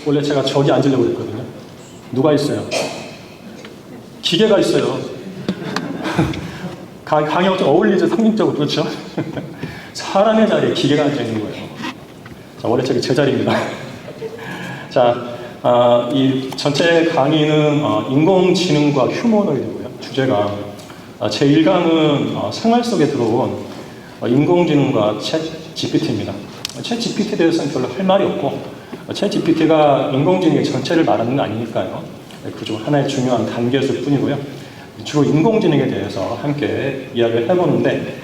원래 제가 저기 앉으려고 했거든요. 누가 있어요? 기계가 있어요. 강의하고 좀 어울리죠, 상징적으로. 그렇죠? 사람의 자리에 기계가 앉아있는 거예요. 자, 원래 저기 제 자리입니다. 자, 이 전체 강의는 인공지능과 휴머노이드고요. 주제가 제 1강은 생활 속에 들어온 인공지능과 챗 GPT입니다. 챗 GPT에 대해서는 별로 할 말이 없고, 챗 GPT가 인공지능의 전체를 말하는 건 아니니까요. 그중 하나의 중요한 단계였을 뿐이고요. 주로 인공지능에 대해서 함께 이야기를 해보는데,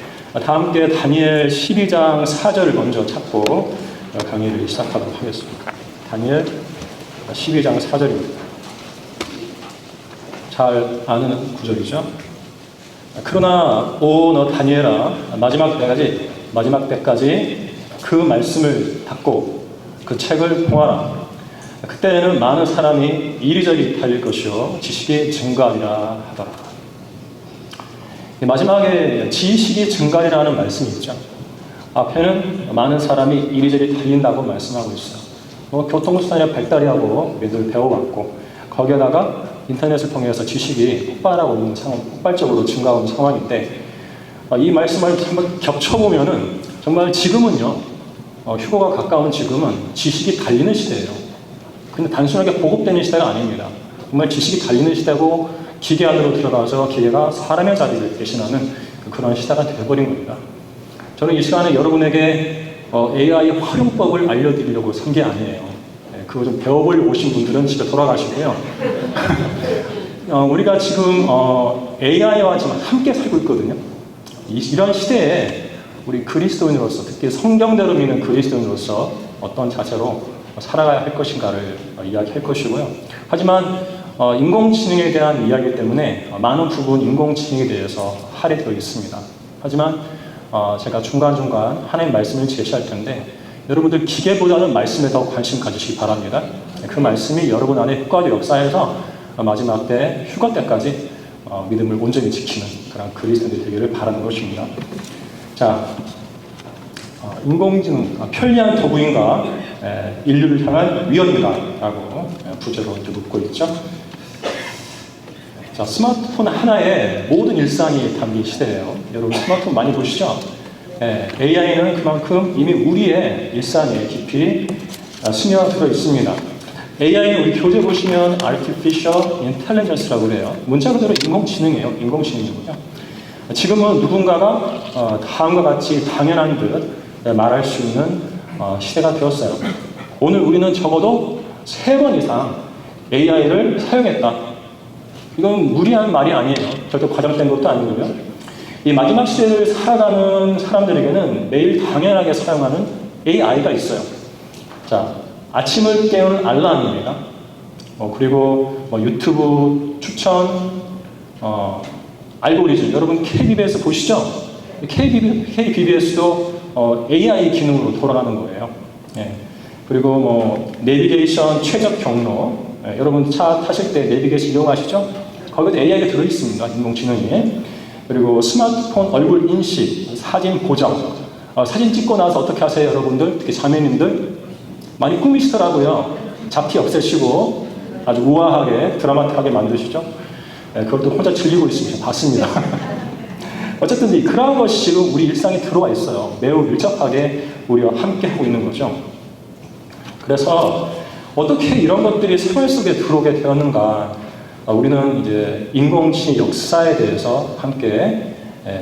다 함께 다니엘 12장 4절을 먼저 찾고 강의를 시작하도록 하겠습니다. 다니엘 12장 4절입니다. 잘 아는 구절이죠. 그러나 너 다니엘아, 마지막 때까지 그 말씀을 닫고 그 책을 통하라. 그때에는 많은 사람이 이리저리 달릴 것이요 지식이 증가하리라 하더라. 마지막에 지식이 증가하리라는 말씀이 있죠. 앞에는 많은 사람이 이리저리 달린다고 말씀하고 있어요. 교통수단이 발달하고 우리들 배워왔고, 거기에다가 인터넷을 통해서 지식이 폭발하고 있는 상황, 폭발적으로 증가하는 상황인데, 이 말씀을 한번 겹쳐보면은 정말 지금은요, 휴거가 가까운 지금은 지식이 달리는 시대예요. 근데 단순하게 보급되는 시대가 아닙니다. 정말 지식이 달리는 시대고, 기계 안으로 들어가서 기계가 사람의 자리를 대신하는 그런 시대가 되어버린 겁니다. 저는 이 시간에 여러분에게 AI 활용법을 알려드리려고 산 게 아니에요. 그거 좀 배워보려고 오신 분들은 집에 돌아가시고요. 우리가 지금 AI와 지금 함께 살고 있거든요. 이런 시대에 우리 그리스도인으로서, 특히 성경대로 믿는 그리스도인으로서 어떤 자세로 살아가야 할 것인가를 이야기할 것이고요. 하지만 인공지능에 대한 이야기 때문에 많은 부분 인공지능에 대해서 할애되어 있습니다. 하지만 제가 중간중간 하나님 말씀을 제시할 텐데, 여러분들 기계보다는 말씀에 더 관심 가지시기 바랍니다. 그 말씀이 여러분 안에 효과도 역사해서 마지막 때 휴가 때까지 믿음을 온전히 지키는 그런 그리스도인이 되기를 바라는 것입니다. 자, 인공지능, 편리한 도구인가, 인류를 향한 위협인가라고 부제로 묻고 있죠. 자, 스마트폰 하나에 모든 일상이 담긴 시대예요. 여러분 스마트폰 많이 보시죠? AI는 그만큼 이미 우리의 일상에 깊이 스며들어 있습니다. AI는 우리 교재 보시면 Artificial Intelligence라고 그래요. 문자 그대로 인공지능이에요. 인공지능이고요. 지금은 누군가가 다음과 같이 당연한 듯 말할 수 있는 시대가 되었어요. 오늘 우리는 적어도 3번 이상 AI를 사용했다. 이건 무리한 말이 아니에요. 절대 과장된 것도 아니고요. 이 마지막 시대를 살아가는 사람들에게는 매일 당연하게 사용하는 AI가 있어요. 자, 아침을 깨우는 알람입니다. 그리고 유튜브 추천, 알고리즘. 여러분 KBS 보시죠? KBS도 AI 기능으로 돌아가는 거예요. 그리고 내비게이션 최적 경로. 여러분 차 타실 때 내비게이션 이용하시죠? 거기도 AI가 들어있습니다. 인공지능이. 그리고 스마트폰 얼굴 인식, 사진 보정. 사진 찍고 나서 어떻게 하세요, 여러분들? 특히 자매님들? 많이 꾸미시더라고요. 잡티 없애시고 아주 우아하게, 드라마틱하게 만드시죠? 그것도 혼자 즐기고 있습니다. 봤습니다. 어쨌든 그러한 것이 지금 우리 일상에 들어와 있어요. 매우 밀접하게 우리와 함께 하고 있는 거죠. 그래서 어떻게 이런 것들이 생활 속에 들어오게 되었는가? 우리는 이제 인공지능 역사에 대해서 함께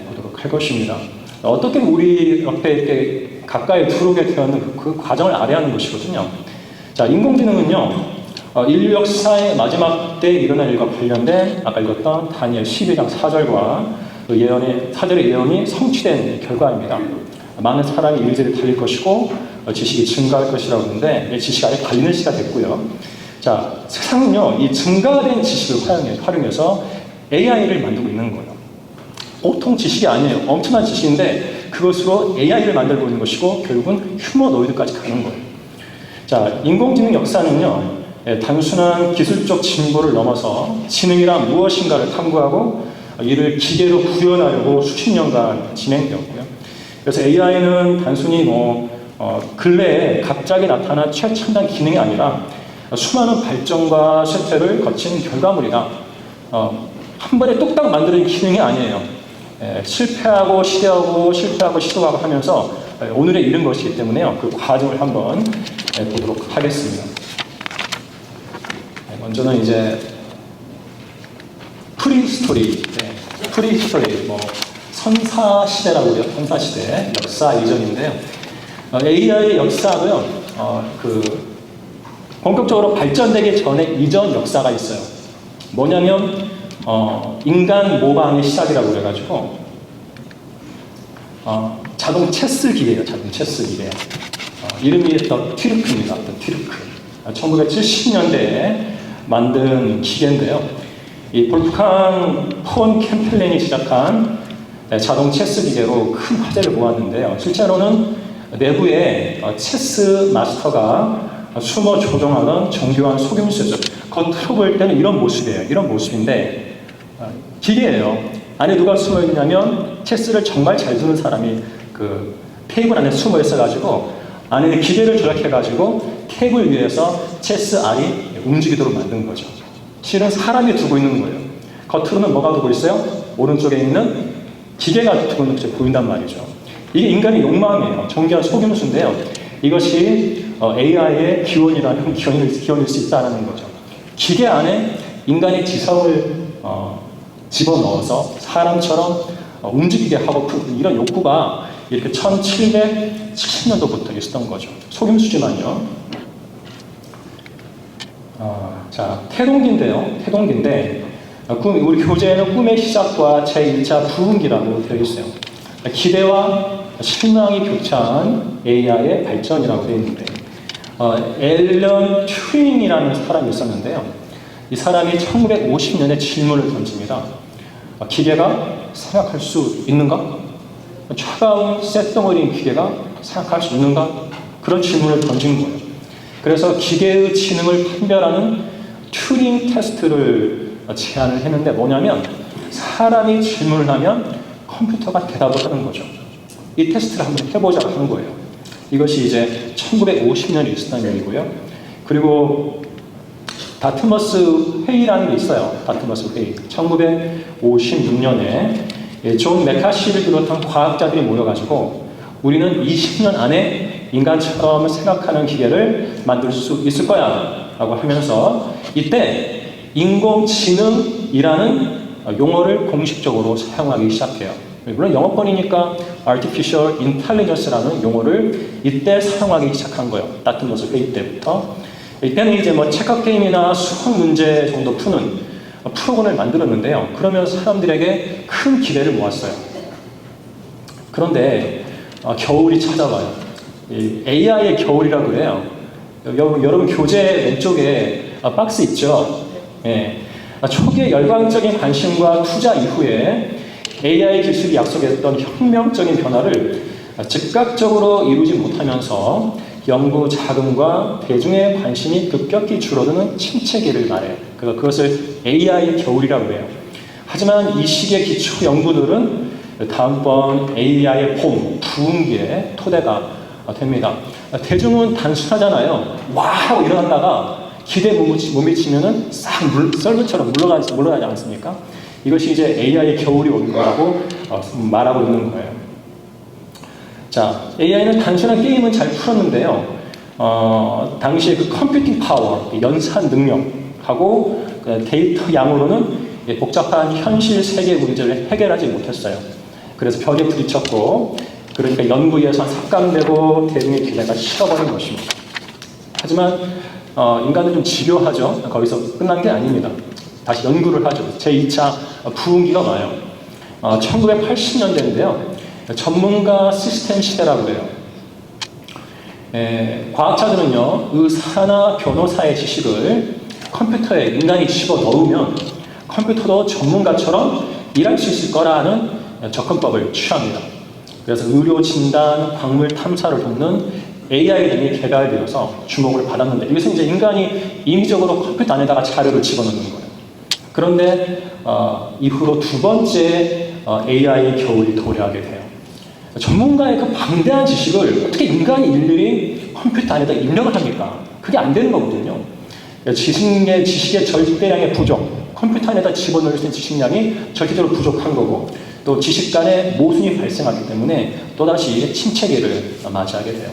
보도록 할 것입니다. 어떻게 우리 옆에 이렇게 가까이 들어오게 되었는 그 과정을 알아야 것이거든요. 자, 인공지능은요, 인류 역사의 마지막 때 일어날 일과 관련된 아까 읽었던 다니엘 12장 4절과 그 사절의 예언이 성취된 결과입니다. 많은 사람이 이리저리 달릴 것이고 지식이 증가할 것이라고 하는데, 지식이 아예 달리는 시가 됐고요. 자, 세상은요, 이 증가된 지식을 활용해서 AI를 만들고 있는 거예요. 보통 지식이 아니에요. 엄청난 지식인데 그것으로 AI를 만들고 있는 것이고, 결국은 휴머노이드까지 가는 거예요. 자, 인공지능 역사는요, 단순한 기술적 진보를 넘어서 지능이란 무엇인가를 탐구하고 이를 기계로 구현하려고 수십 년간 진행되었고요. 그래서 AI는 단순히 근래에 갑자기 나타난 최첨단 기능이 아니라 수많은 발전과 쇠퇴를 거친 결과물이다. 한 번에 뚝딱 만드는 기능이 아니에요. 실패하고 시도하고 실패하고 시도하고 하면서 오늘에 이른 것이기 때문에요. 그 과정을 한번 보도록 하겠습니다. 먼저는 이제 프리스토리, 뭐 선사시대라고 그래요. 선사시대, 역사 이전인데요. AI의 역사도요, 본격적으로 발전되기 전에 이전 역사가 있어요. 뭐냐면, 인간 모방의 시작이라고 그래가지고, 자동 체스 기계예요, 자동 체스 기계. 이름이 더 튀르크입니다, 더 튀르크. 1970년대에 만든 기계인데요. 이 볼프강 폰 캠펠렌이 시작한 자동 체스 기계로 큰 화제를 모았는데요. 실제로는 내부에 체스 마스터가 숨어 조종하던 정교한 속임수죠. 겉으로 볼 때는 이런 모습이에요. 이런 모습인데 기계예요. 안에 누가 숨어 있냐면 체스를 정말 잘 두는 사람이 그 테이블 안에 숨어 있어가지고 안에 기계를 조작해가지고 테이블 위에서 체스 알이 움직이도록 만든 거죠. 실은 사람이 두고 있는 거예요. 겉으로는 뭐가 두고 있어요? 오른쪽에 있는 기계가 두고 있는 것이 보인단 말이죠. 이게 인간의 욕망이에요. 정교한 속임수인데요. 이것이 AI의 기원이라는 기원일 수 있다는 거죠. 기계 안에 인간의 지성을 집어넣어서 사람처럼 움직이게 하고 이런 욕구가 이렇게 1770년도부터 있었던 거죠. 속임수지만요. 자, 태동기인데요. 태동기인데 우리 교재에는 꿈의 시작과 제1차 부흥기라고 되어 있어요. 기대와 실망이 교차한 AI의 발전이라고 되어 있는데 앨런 튜링이라는 사람이 있었는데요. 이 사람이 1950년에 질문을 던집니다. 기계가 생각할 수 있는가? 차가운 쇳덩어리인 기계가 생각할 수 있는가? 그런 질문을 던진 거예요. 그래서 기계의 지능을 판별하는 튜링 테스트를 제안을 했는데 뭐냐면 사람이 질문을 하면 컴퓨터가 대답을 하는 거죠. 이 테스트를 한번 해보자고 하는 거예요. 이것이 이제 1950년에 있었다는 얘기고요. 그리고 다트머스 회의라는 게 있어요. 다트머스 회의. 1956년에 존 메카시를 비롯한 과학자들이 모여가지고 우리는 20년 안에 인간처럼 생각하는 기계를 만들 수 있을 거야 라고 하면서 이때 인공지능이라는 용어를 공식적으로 사용하기 시작해요. 물론 영어권이니까 Artificial Intelligence라는 용어를 이때 사용하기 시작한 거예요. 다트머스 회의 때부터. 이때는 이제 뭐 체크 게임이나 수학 문제 정도 푸는 프로그램을 만들었는데요. 그러면서 사람들에게 큰 기대를 모았어요. 그런데 겨울이 찾아와요. AI의 겨울이라고 그래요. 여러분 교재 왼쪽에 박스 있죠? 예. 초기의 열광적인 관심과 투자 이후에 AI 기술이 약속했던 혁명적인 변화를 즉각적으로 이루지 못하면서 연구 자금과 대중의 관심이 급격히 줄어드는 침체기를 말해요. 그것을 AI의 겨울이라고 해요. 하지만 이 시기의 기초 연구들은 다음번 AI의 봄, 부흥기의 토대가 됩니다. 대중은 단순하잖아요. 와! 하고 일어났다가 기대에 못 미치면은 싹 썰물처럼 물러가지 않습니까? 이것이 이제 AI의 겨울이 올 거라고 말하고 있는 거예요. 자, AI는 단순한 게임은 잘 풀었는데요. 당시에 그 컴퓨팅 파워, 연산 능력하고 그 데이터 양으로는 복잡한 현실 세계 문제를 해결하지 못했어요. 그래서 벽에 부딪혔고, 그러니까 연구 예산 삭감되고 대중의 기대가 식어버린 것입니다. 하지만 인간은 좀 집요하죠. 거기서 끝난 게 아닙니다. 다시 연구를 하죠. 제2차 부흥기가 와요. 1980년대인데요. 전문가 시스템 시대라고 해요. 과학자들은요, 의사나 변호사의 지식을 컴퓨터에 인간이 집어넣으면 컴퓨터도 전문가처럼 일할 수 있을 거라는 접근법을 취합니다. 그래서 의료 진단, 광물 탐사를 돕는 AI 등이 개발되어서 주목을 받았는데 이것은 이제 인간이 임의적으로 컴퓨터 안에다가 자료를 집어넣는 거예요. 그런데 이후로 두 번째 AI의 겨울이 도래하게 돼요. 전문가의 그 방대한 지식을 어떻게 인간이 일일이 컴퓨터 안에다 입력을 합니까? 그게 안 되는 거거든요. 지식의 절대량의 부족, 컴퓨터 안에다 집어넣을 수 있는 지식량이 절대적으로 부족한 거고, 또 지식 간의 모순이 발생하기 때문에 또다시 침체기를 맞이하게 돼요.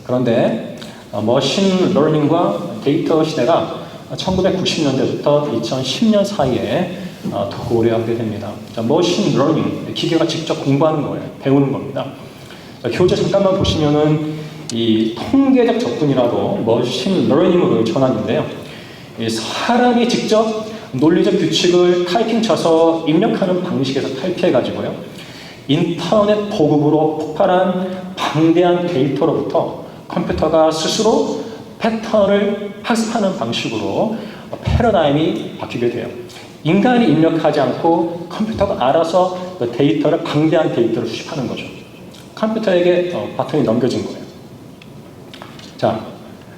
그런데 머신 러닝과 데이터 시대가 1990년대부터 2010년 사이에 도래하게 됩니다. 머신 러닝, 기계가 직접 공부하는 거예요. 배우는 겁니다. 교재 잠깐만 보시면은 이 통계적 접근이라고 머신 러닝으로 전하는데요. 사람이 직접 논리적 규칙을 타이핑 쳐서 입력하는 방식에서 탈피해가지고요. 인터넷 보급으로 폭발한 방대한 데이터로부터 컴퓨터가 스스로 패턴을 학습하는 방식으로 패러다임이 바뀌게 돼요. 인간이 입력하지 않고 컴퓨터가 알아서 그 데이터를, 방대한 데이터를 수집하는 거죠. 컴퓨터에게 바톤이 넘겨진 거예요. 자,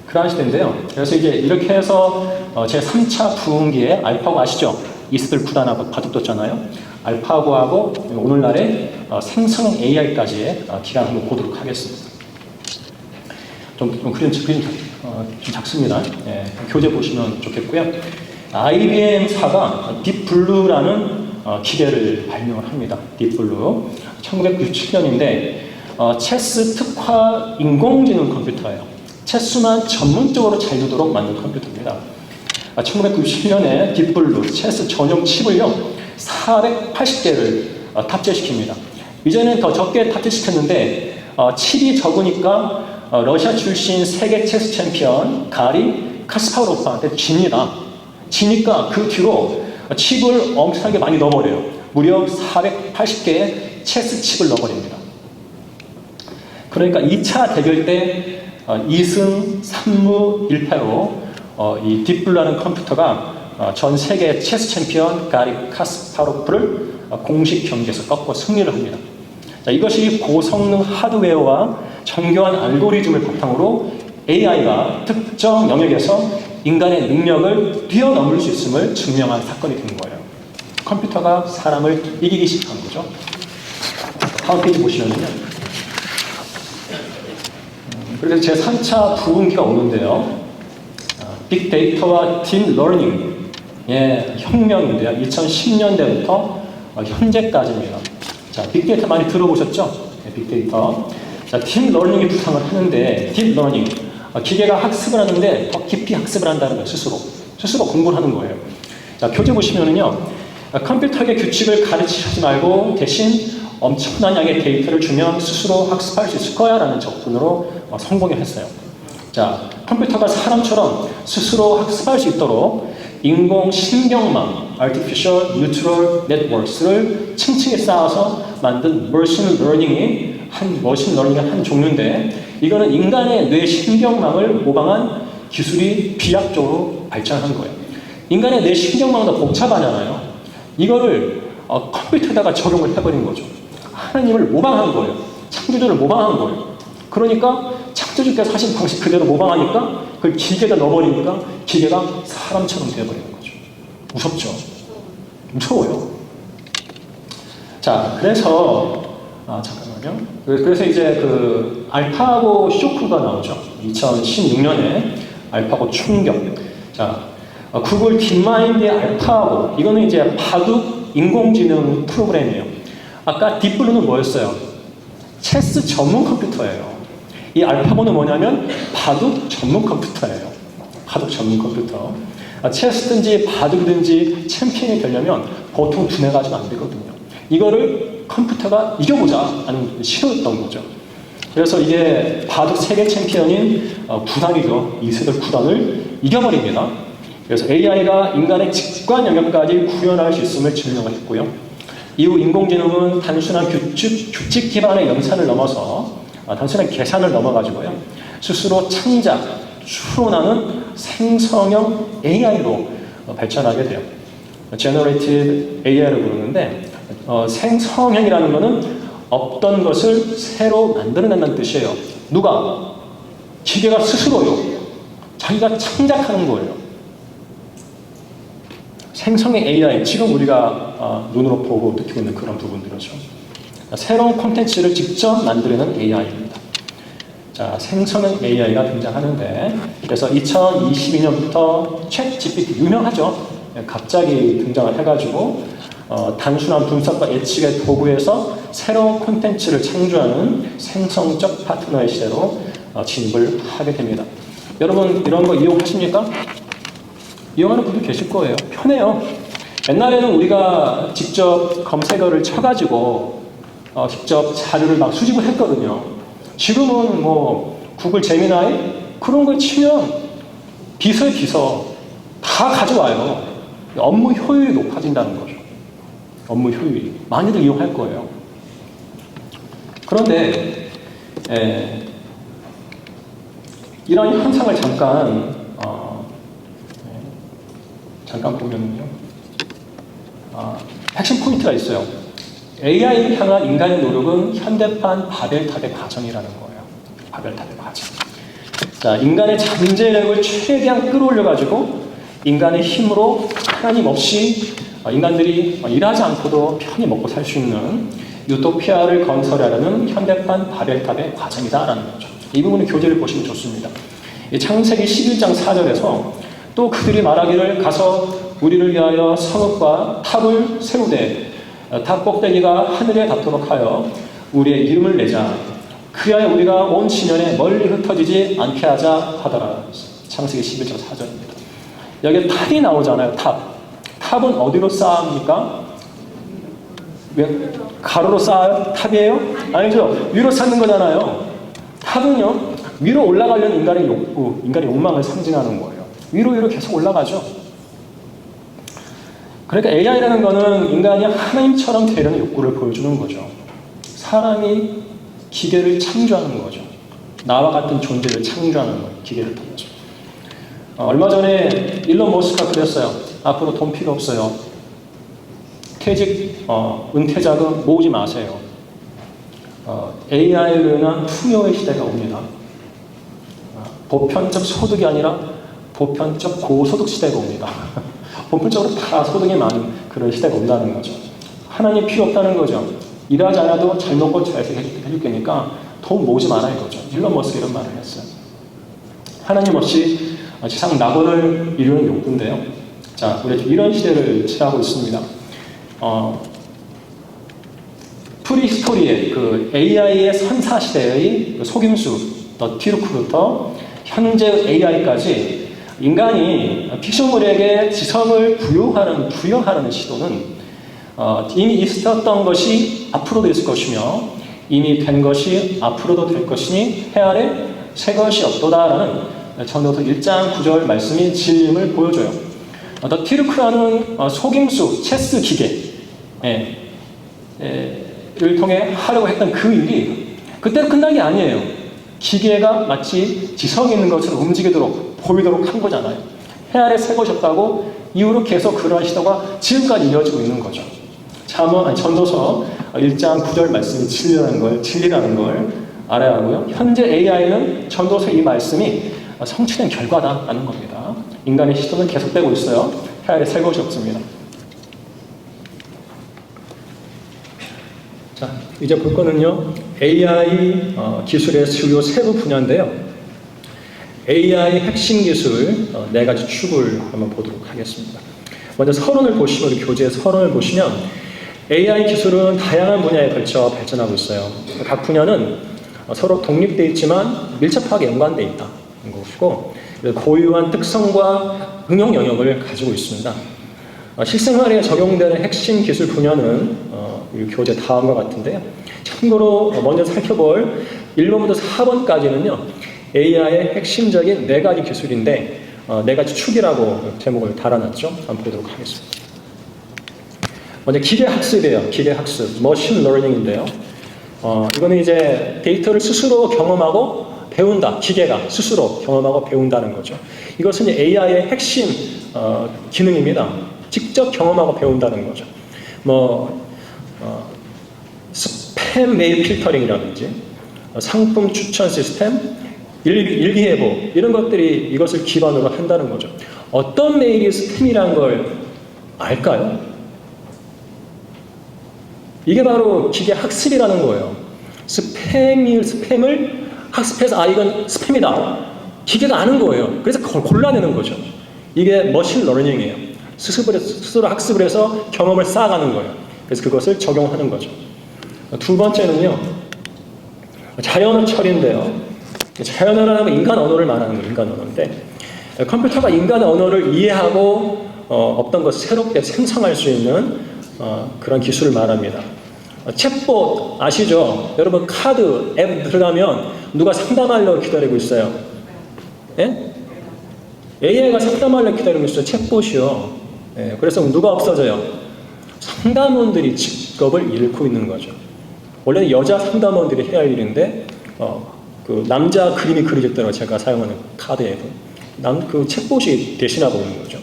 그러한 시대인데요. 그래서 이제 이렇게 해서 제 3차 부흥기에 알파고 아시죠? 이스들 구단하고 바둑뒀잖아요. 알파고하고 오늘날의 생성 AI까지의 기간 한번 보도록 하겠습니다. 그림 좀 작습니다. 예, 교재 보시면 좋겠고요. IBM사가 딥블루라는 기계를 발명을 합니다. 딥블루. 1997년인데 체스 특화 인공지능 컴퓨터예요. 체스만 전문적으로 잘 두도록 만든 컴퓨터입니다. 1997년에 딥블루 체스 전용 칩을요 480개를 탑재시킵니다. 이전엔 더 적게 탑재시켰는데 칩이 적으니까 러시아 출신 세계 체스 챔피언 가리 카스파로프한테 집니다. 지니까 그 뒤로 칩을 엄청나게 많이 넣어버려요. 무려 480개의 체스 칩을 넣어버립니다. 그러니까 2차 대결 때 2승 3무 1패로 이 딥블루라는 컴퓨터가 전 세계 체스 챔피언 가리 카스파로프를 공식 경기에서 꺾고 승리를 합니다. 자, 이것이 고성능 하드웨어와 정교한 알고리즘을 바탕으로 AI가 특정 영역에서 인간의 능력을 뛰어넘을 수 있음을 증명한 사건이 된 거예요. 컴퓨터가 사람을 이기기 시작한 거죠. 다음 페이지 보시면요. 그래서 제 3차 부흥기가 오는데요. 빅데이터와 딥러닝의 혁명인데요. 2010년대부터 현재까지입니다. 자, 빅데이터 많이 들어보셨죠? 네, 빅데이터. 자, 딥러닝이 부상을 하는데, 딥러닝. 기계가 학습을 하는데 더 깊이 학습을 한다는 거예요, 스스로 공부를 하는 거예요. 자, 교재 보시면은요, 컴퓨터에게 규칙을 가르치지 말고 대신 엄청난 양의 데이터를 주면 스스로 학습할 수 있을 거야 라는 접근으로 성공했어요. 자, 컴퓨터가 사람처럼 스스로 학습할 수 있도록 인공신경망, Artificial Neural Networks를 층층이 쌓아서 만든 머신 러닝의 한 종류인데, 이거는 인간의 뇌 신경망을 모방한 기술이 비약적으로 발전한 거예요. 인간의 뇌 신경망은 더 복잡하잖아요. 이거를 컴퓨터에다가 적용을 해버린 거죠. 하나님을 모방한 거예요. 창조주를 모방한 거예요. 그러니까 창조주께서 하신 방식 그대로 모방하니까 그걸 기계에다 넣어버리니까 기계가 사람처럼 되어버리는 거죠. 무섭죠? 무서워요. 자, 그래서 잠깐만요. 그래서 이제 그 알파고 쇼크가 나오죠. 2016년에 알파고 충격. 자, 구글 딥마인드의 알파고, 이거는 이제 바둑 인공지능 프로그램이에요. 아까 딥블루는 뭐였어요? 체스 전문 컴퓨터예요. 이 알파고는 뭐냐면 바둑 전문 컴퓨터예요. 바둑 전문 컴퓨터. 체스든지 바둑이든지 챔피언이 되려면 보통 두뇌 가지고 안 되거든요. 이거를 컴퓨터가 이겨보자 하는 시도였던 거죠. 그래서 이게 바둑 세계 챔피언인 구단이죠. 이세돌 구단을 이겨버립니다. 그래서 AI가 인간의 직관 영역까지 구현할 수 있음을 증명을 했고요. 이후 인공지능은 단순한 규칙 기반의 연산을 넘어서 단순한 계산을 넘어가지고요. 스스로 창작, 추론하는 생성형 AI로 발전하게 돼요. Generative AI를 부르는데 생성형이라는 것은 없던 것을 새로 만들어낸다는 뜻이에요. 누가? 기계가 스스로요. 자기가 창작하는 거예요. 생성의 AI, 지금 우리가 눈으로 보고 느끼고 있는 그런 부분들이죠. 새로운 콘텐츠를 직접 만들어내는 AI입니다. 자, 생성형 AI가 등장하는데, 그래서 2022년부터 챗 GPT 유명하죠. 갑자기 등장을 해가지고 단순한 분석과 예측의 도구에서 새로운 콘텐츠를 창조하는 생성적 파트너의 시대로 진입을 하게 됩니다. 여러분 이런 거 이용하십니까? 이용하는 분도 계실 거예요. 편해요. 옛날에는 우리가 직접 검색어를 쳐가지고 직접 자료를 막 수집을 했거든요. 지금은 뭐 구글 제미나이 그런 걸 치면 비서의 비서 다 가져와요. 업무 효율이 높아진다는 거죠. 업무 효율이. 많이들 이용할 거예요. 그런데 이런 현상을 잠깐 보면요. 핵심 포인트가 있어요. AI를 향한 인간의 노력은 현대판 바벨탑의 과정이라는 거예요. 바벨탑의 과정. 자, 인간의 잠재력을 최대한 끌어올려가지고 인간의 힘으로 하나님 없이 인간들이 일하지 않고도 편히 먹고 살 수 있는 유토피아를 건설하려는 현대판 바벨탑의 과정이다라는 거죠. 이 부분의 교재를 보시면 좋습니다. 창세기 11장 4절에서 또 그들이 말하기를 가서 우리를 위하여 성읍과 탑을 세우되 탑 꼭대기가 하늘에 닿도록 하여 우리의 이름을 내자. 그리하여 우리가 온 지면에 멀리 흩어지지 않게 하자 하더라. 창세기 11장 4절입니다. 여기 탑이 나오잖아요. 탑은 어디로 쌓습니까? 가로로 쌓아요? 탑이에요? 아니죠. 위로 쌓는 거잖아요. 탑은요. 위로 올라가려는 인간의 욕구, 인간의 욕망을 상징하는 거예요. 위로 계속 올라가죠. 그러니까 AI라는 거는 인간이 하나님처럼 되려는 욕구를 보여주는 거죠. 사람이 기계를 창조하는 거죠. 나와 같은 존재를 창조하는 거예요. 기계를 통해서. 얼마 전에 일론 머스크가 그랬어요. 앞으로 돈 필요 없어요. 퇴직, 은퇴자금 모으지 마세요. AI로 인한 풍요의 시대가 옵니다. 보편적 소득이 아니라 보편적 고소득 시대가 옵니다. 보편적으로 다 소득이 많은 그런 시대가 온다는 거죠. 하나님 필요 없다는 거죠. 일하지 않아도 잘 먹고 잘 해줄 거니까 돈 모으지 마라 이거죠. 일론 머스크 이런 말을 했어요. 하나님 없이 지상 낙원을 이루는 욕구인데요. 자, 우리 이런 시대를 지나고 있습니다. 프리스토리의 그 AI의 선사 시대의 속임수, 티루크부터 현재 AI까지 인간이 픽션물에게 지성을 부여하는 시도는 이미 있었던 것이 앞으로도 있을 것이며 이미 된 것이 앞으로도 될 것이니 해 아래 새 것이 없도다라는 전도서 1장 9절 말씀이 진림을 보여줘요. 티루크라는 속임수, 체스 기계를 통해 하려고 했던 그 일이 그때로 끝난 게 아니에요. 기계가 마치 지성이 있는 것처럼 움직이도록 보이도록 한 거잖아요. 해 아래 새 것이 없다고 이후로 계속 그러한 시도가 지금까지 이어지고 있는 거죠. 전도서 1장 9절 말씀이 진리라는 걸 알아야 하고요. 현재 AI는 전도서 이 말씀이 성취된 결과다라는 겁니다. 인간의 시도는 계속되고 있어요. 해 아래 새 것이 없습니다. 자, 이제 볼 거는요. AI 기술의 주요 세부 분야인데요. AI 핵심 기술 4가지 축을 한번 보도록 하겠습니다. 먼저 서론을 보시면, 우리 교재의 서론을 보시면 AI 기술은 다양한 분야에 걸쳐 발전하고 있어요. 각 분야는 서로 독립되어 있지만 밀접하게 연관되어 있다는 것이고 고유한 특성과 응용 영역을 가지고 있습니다. 실생활에 적용되는 핵심 기술 분야는 이 교재 다음과 같은데요. 참고로 먼저 살펴볼 1번부터 4번까지는요. AI의 핵심적인 4가지 기술인데 4가지 축이라고 제목을 달아놨죠. 한번 보도록 하겠습니다. 먼저 기계학습이에요. 기계학습, 머신 러닝인데요. 이거는 이제 데이터를 스스로 경험하고 배운다. 기계가 스스로 경험하고 배운다는 거죠. 이것은 AI의 핵심 기능입니다. 직접 경험하고 배운다는 거죠. 스팸 메일 필터링이라든지 상품 추천 시스템, 일기예보 이런 것들이 이것을 기반으로 한다는 거죠. 어떤 메일이 스팸이라는 걸 알까요? 이게 바로 기계 학습이라는 거예요. 스팸을 학습해서 이건 스팸이다. 기계가 아는 거예요. 그래서 그걸 골라내는 거죠. 이게 머신 러닝이에요. 스스로 학습을 해서 경험을 쌓아가는 거예요. 그래서 그것을 적용하는 거죠. 두 번째는요, 자연어 처리인데요. 자연어라는 인간 언어를 말하는 거예요. 인간 언어인데 컴퓨터가 인간 언어를 이해하고 어떤 것을 새롭게 생성할 수 있는 그런 기술을 말합니다. 챗봇 아시죠? 여러분 카드 앱 들어가면 누가 상담하려고 기다리고 있어요. 예? AI가 상담하려고 기다리고 있어요. 챗봇이요. 예, 그래서 누가 없어져요? 상담원들이 직업을 잃고 있는 거죠. 원래는 여자 상담원들이 해야 할 일인데 그 남자 그림이 그려질 때로 제가 사용하는 카드 앱은 그 챗봇이 대신하고 있는 거죠.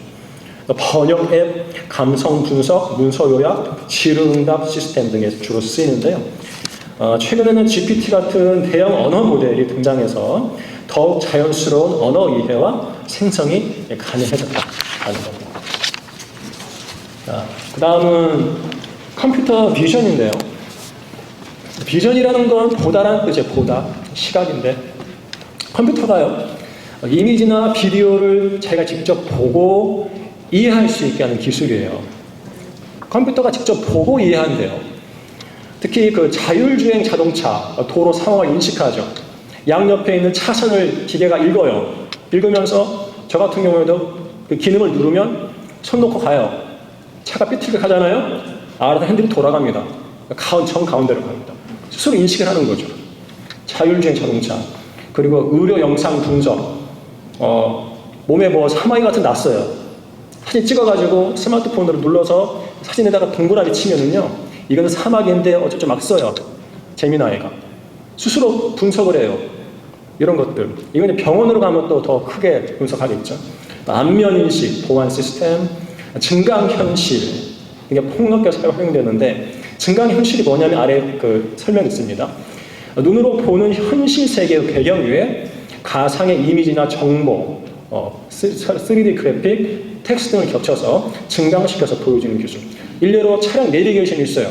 번역 앱, 감성 분석, 문서 요약, 질의응답 시스템 등에 주로 쓰이는데요. 최근에는 GPT 같은 대형 언어 모델이 등장해서 더욱 자연스러운 언어 이해와 생성이 가능해졌다는 겁니다. 그 다음은 컴퓨터 비전인데요. 비전이라는 건 보다란 뜻이에요. 보다, 시각인데 컴퓨터가요, 이미지나 비디오를 자기가 직접 보고 이해할 수 있게 하는 기술이에요. 컴퓨터가 직접 보고 이해한대요. 특히 그 자율주행 자동차, 도로 상황을 인식하죠. 양옆에 있는 차선을 기계가 읽어요. 읽으면서 저 같은 경우에도 그 기능을 누르면 손 놓고 가요. 차가 삐뚤게 가잖아요. 알아서 핸들이 돌아갑니다. 정 가운데로 갑니다. 스스로 인식을 하는 거죠. 자율주행 자동차. 그리고 의료 영상 분석. 몸에 뭐 사마귀 같은 게 났어요. 사진 찍어가지고 스마트폰으로 눌러서 사진에다가 동그라미 치면은요, 이거는 사마귀인데 어쩌고 막 써요. 재미나이가. 스스로 분석을 해요. 이런 것들. 이거는 병원으로 가면 또 더 크게 분석하겠죠. 안면인식, 보안 시스템, 증강현실. 이게 폭넓게 활용되는데, 증강현실이 뭐냐면 아래 그 설명이 있습니다. 눈으로 보는 현실 세계의 배경 위에 가상의 이미지나 정보, 3D 그래픽, 텍스트 등을 겹쳐서 증강시켜서 보여주는 기술. 일례로 차량 내비게이션이 있어요.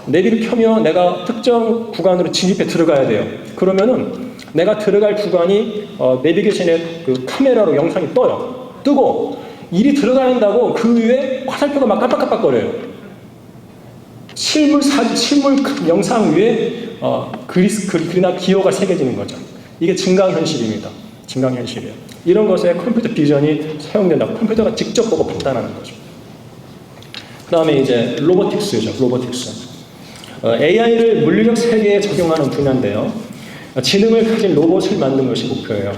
내비를 켜면 내가 특정 구간으로 진입해 들어가야 돼요. 그러면은 내가 들어갈 구간이 내비게이션의 그 카메라로 영상이 떠요. 뜨고 일이 들어가야 한다고 그 위에 화살표가 막 깜빡깜빡거려요. 실물 영상 위에 글이나 기호가 새겨지는 거죠. 이게 증강현실입니다. 증강현실이에요. 이런 것에 컴퓨터 비전이 사용된다. 컴퓨터가 직접 보고 판단하는 거죠. 그 다음에 이제 로보틱스죠. 로보틱스. AI를 물리적 세계에 적용하는 분야인데요. 지능을 가진 로봇을 만드는 것이 목표예요.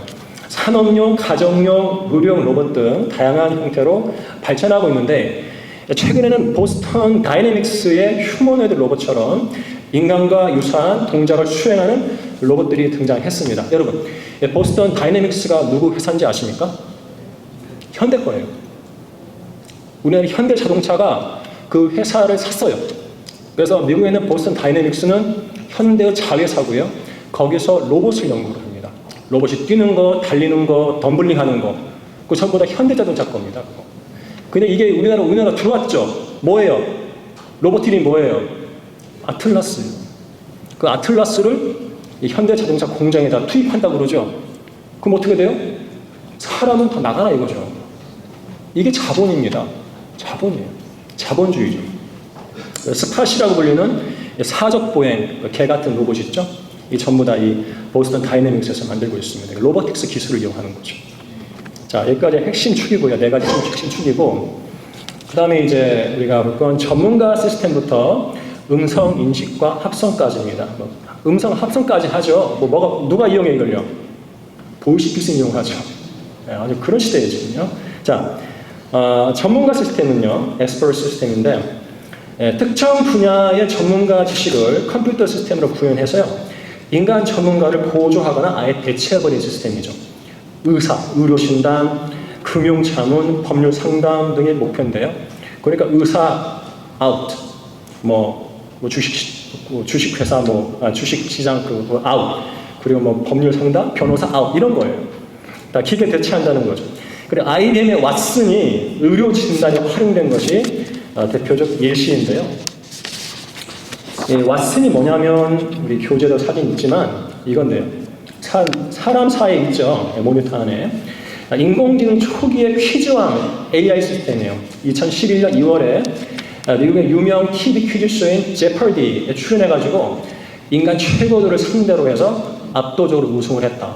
산업용, 가정용, 의료용 로봇 등 다양한 형태로 발전하고 있는데, 최근에는 보스턴 다이내믹스의 휴머노이드 로봇처럼 인간과 유사한 동작을 수행하는 로봇들이 등장했습니다. 여러분, 보스턴 다이내믹스가 누구 회사인지 아십니까? 현대 거예요. 우리나라 현대자동차가 그 회사를 샀어요. 그래서 미국에 있는 보스턴 다이내믹스는 현대의 자회사고요. 거기서 로봇을 연구를 합니다. 로봇이 뛰는 거, 달리는 거, 덤블링 하는 거, 그 전부 다 현대자동차 겁니다. 근데 이게 우리나라 들어왔죠. 뭐예요? 로봇 이름이 뭐예요? 아틀라스예요. 그 아틀라스를 이 현대자동차 공장에다 투입한다고 그러죠. 그럼 어떻게 돼요? 사람은 다 나가라 이거죠. 이게 자본입니다. 자본이에요. 자본주의죠. 스팟이라고 불리는 사적 보행, 개 같은 로봇 있죠? 이 전부 다 이 보스턴 다이내믹스에서 만들고 있습니다. 로보틱스 기술을 이용하는 거죠. 자, 여기까지 핵심 축이고요. 네 가지 핵심 축이고, 그 다음에 이제 우리가 볼 건 전문가 시스템부터 음성 인식과 합성까지입니다. 음성 합성까지 하죠. 누가 이용해 이걸요? 보이스피싱 이용하죠. 네, 아주 그런 시대예요 지금요. 자, 전문가 시스템은요, 엑스퍼트 시스템인데, 특정 분야의 전문가 지식을 컴퓨터 시스템으로 구현해서요, 인간 전문가를 보조하거나 아예 대체해버린 시스템이죠. 의사, 의료진단, 금융자문, 법률상담 등의 목표인데요. 그러니까 의사 아웃, 주식회사 주식시장 아웃, 그리고 법률상담, 변호사 아웃 이런 거예요. 다 기계 대체한다는 거죠. 그리고 IBM의 왓슨이 의료 진단에 활용된 것이 대표적 예시인데요. 이 왓슨이 뭐냐면 우리 교재도 사진 있지만 이건데요. 사람 사이에 있죠. 모니터 안에. 인공지능 초기의 퀴즈왕 AI 시스템이에요. 2011년 2월에 미국의 유명 TV 퀴즈쇼인 제퍼디에 출연해가지고 인간 최고들을 상대로 해서 압도적으로 우승을 했다.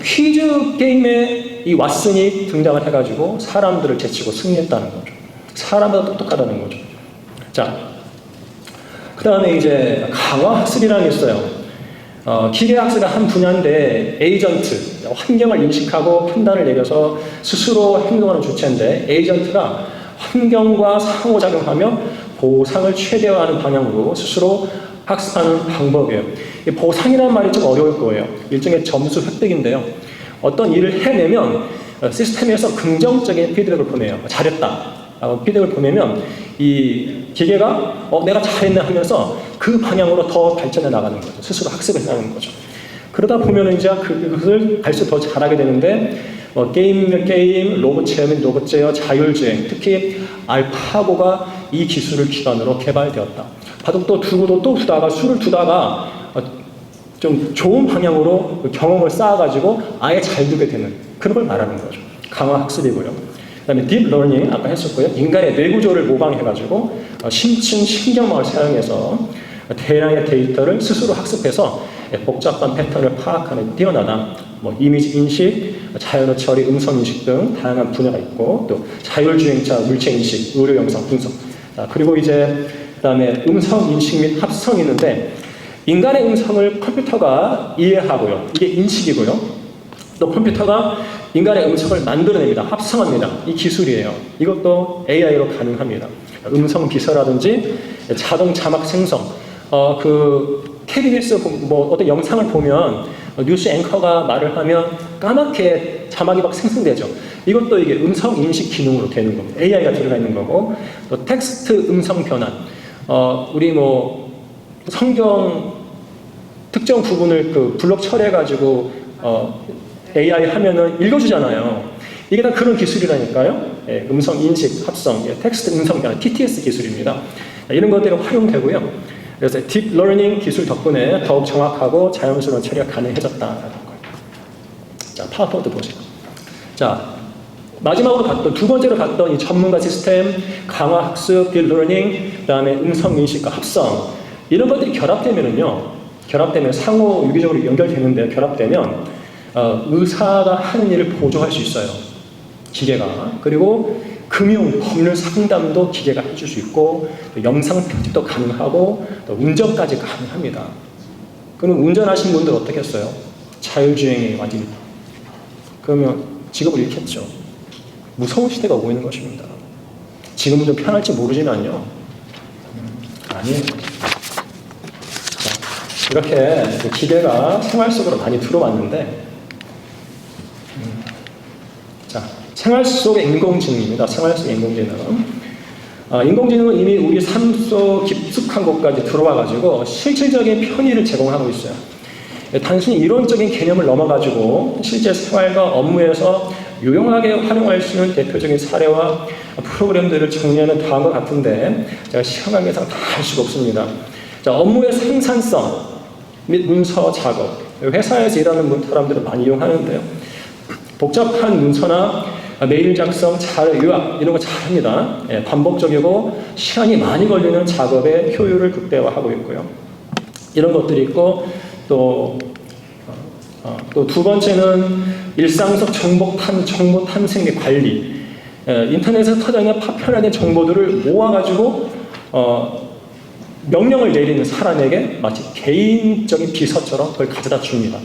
퀴즈 게임에 이 왓슨이 등장을 해가지고 사람들을 제치고 승리했다는 거죠. 사람보다 똑똑하다는 거죠. 자, 그 다음에 이제 강화학습이라는 게 있어요. 기계학습의 한 분야인데 에이전트, 환경을 인식하고 판단을 내려서 스스로 행동하는 주체인데 에이전트가 환경과 상호작용하며 보상을 최대화하는 방향으로 스스로 학습하는 방법이에요. 이 보상이라는 말이 좀 어려울 거예요. 일종의 점수 획득인데요. 어떤 일을 해내면 시스템에서 긍정적인 피드백을 보내요. 잘했다. 피드백을 보내면 이 기계가 내가 잘했네 하면서 그 방향으로 더 발전해 나가는 거죠. 스스로 학습을 해나가는 거죠. 그러다 보면 이제 그것을 갈수록 더 잘하게 되는데 게임이면 게임, 로봇 체험이면 로봇 제어, 자율주행, 특히 알파고가 이 기술을 기반으로 개발되었다. 바둑도 두고도 또 두다가 수를 두다가 좀 좋은 방향으로 경험을 쌓아가지고 아예 잘 두게 되는 그런 걸 말하는 거죠. 강화학습이고요. 그 다음에 딥 러닝 아까 했었고요. 인간의 뇌구조를 모방해가지고 심층 신경망을 사용해서 대량의 데이터를 스스로 학습해서 복잡한 패턴을 파악하는 뛰어나다. 이미지 인식, 자연어 처리, 음성 인식 등 다양한 분야가 있고 또 자율주행차, 물체 인식, 의료 영상 분석. 그리고 이제 그다음에 음성 인식 및 합성이 있는데 인간의 음성을 컴퓨터가 이해하고요. 이게 인식이고요. 또 컴퓨터가 인간의 음성을 만들어냅니다. 합성합니다. 이 기술이에요. 이것도 AI로 가능합니다. 음성 비서라든지 자동 자막 생성. KBS 어떤 영상을 보면 뉴스 앵커가 말을 하면 까맣게 자막이 막 생성되죠. 이것도 이게 음성 인식 기능으로 되는 겁니다. AI가 들어가 있는 거고 또 텍스트 음성 변환. 우리 성경 특정 부분을 블록 처리해가지고 AI 하면은 읽어주잖아요. 이게 다 그런 기술이라니까요. 음성 인식 합성, 텍스트 음성 변환, TTS 기술입니다. 이런 것들이 활용되고요. 그래서 딥 러닝 기술 덕분에 더욱 정확하고 자연스러운 처리가 가능해졌다라는 거예요. 자, 파워포인트 보세요. 자, 마지막으로 봤던 두 번째로 봤던 이 전문가 시스템, 강화 학습, 딥 러닝, 그다음에 음성 인식과 합성 이런 것들이 결합되면 상호 유기적으로 연결되는데 결합되면 의사가 하는 일을 보조할 수 있어요. 기계가. 그리고 금융, 법률 상담도 기계가 해줄 수 있고 또 영상 편집도 가능하고 또 운전까지 가능합니다. 그럼 운전하신 분들 어떻게 했어요? 자율주행이 완전히 그러면 직업을 잃겠죠. 무서운 시대가 오고 있는 것입니다. 지금은 좀 편할지 모르지만요. 아니에요. 자, 이렇게 기계가 생활 속으로 많이 들어왔는데 자, 생활 속의 인공지능입니다. 생활 속의 인공지능. 인공지능은 이미 우리 삶 속 깊숙한 곳까지 들어와가지고 실질적인 편의를 제공하고 있어요. 단순히 이론적인 개념을 넘어가지고 실제 생활과 업무에서 유용하게 활용할 수 있는 대표적인 사례와 프로그램들을 정리하는 다음과 같은데 제가 시간 관계상 다 할 수가 없습니다. 자, 업무의 생산성 및 문서 작업. 회사에서 일하는 사람들은 많이 이용하는데요. 복잡한 문서나 메일 작성, 자료 요약 이런 거 잘합니다. 반복적이고 시간이 많이 걸리는 작업의 효율을 극대화하고 있고요. 이런 것들이 있고 또 두 번째는 일상 속 정보 탐색 및 관리. 인터넷에서 터져있는 파편화된 정보들을 모아가지고 명령을 내리는 사람에게 마치 개인적인 비서처럼 그걸 가져다 줍니다.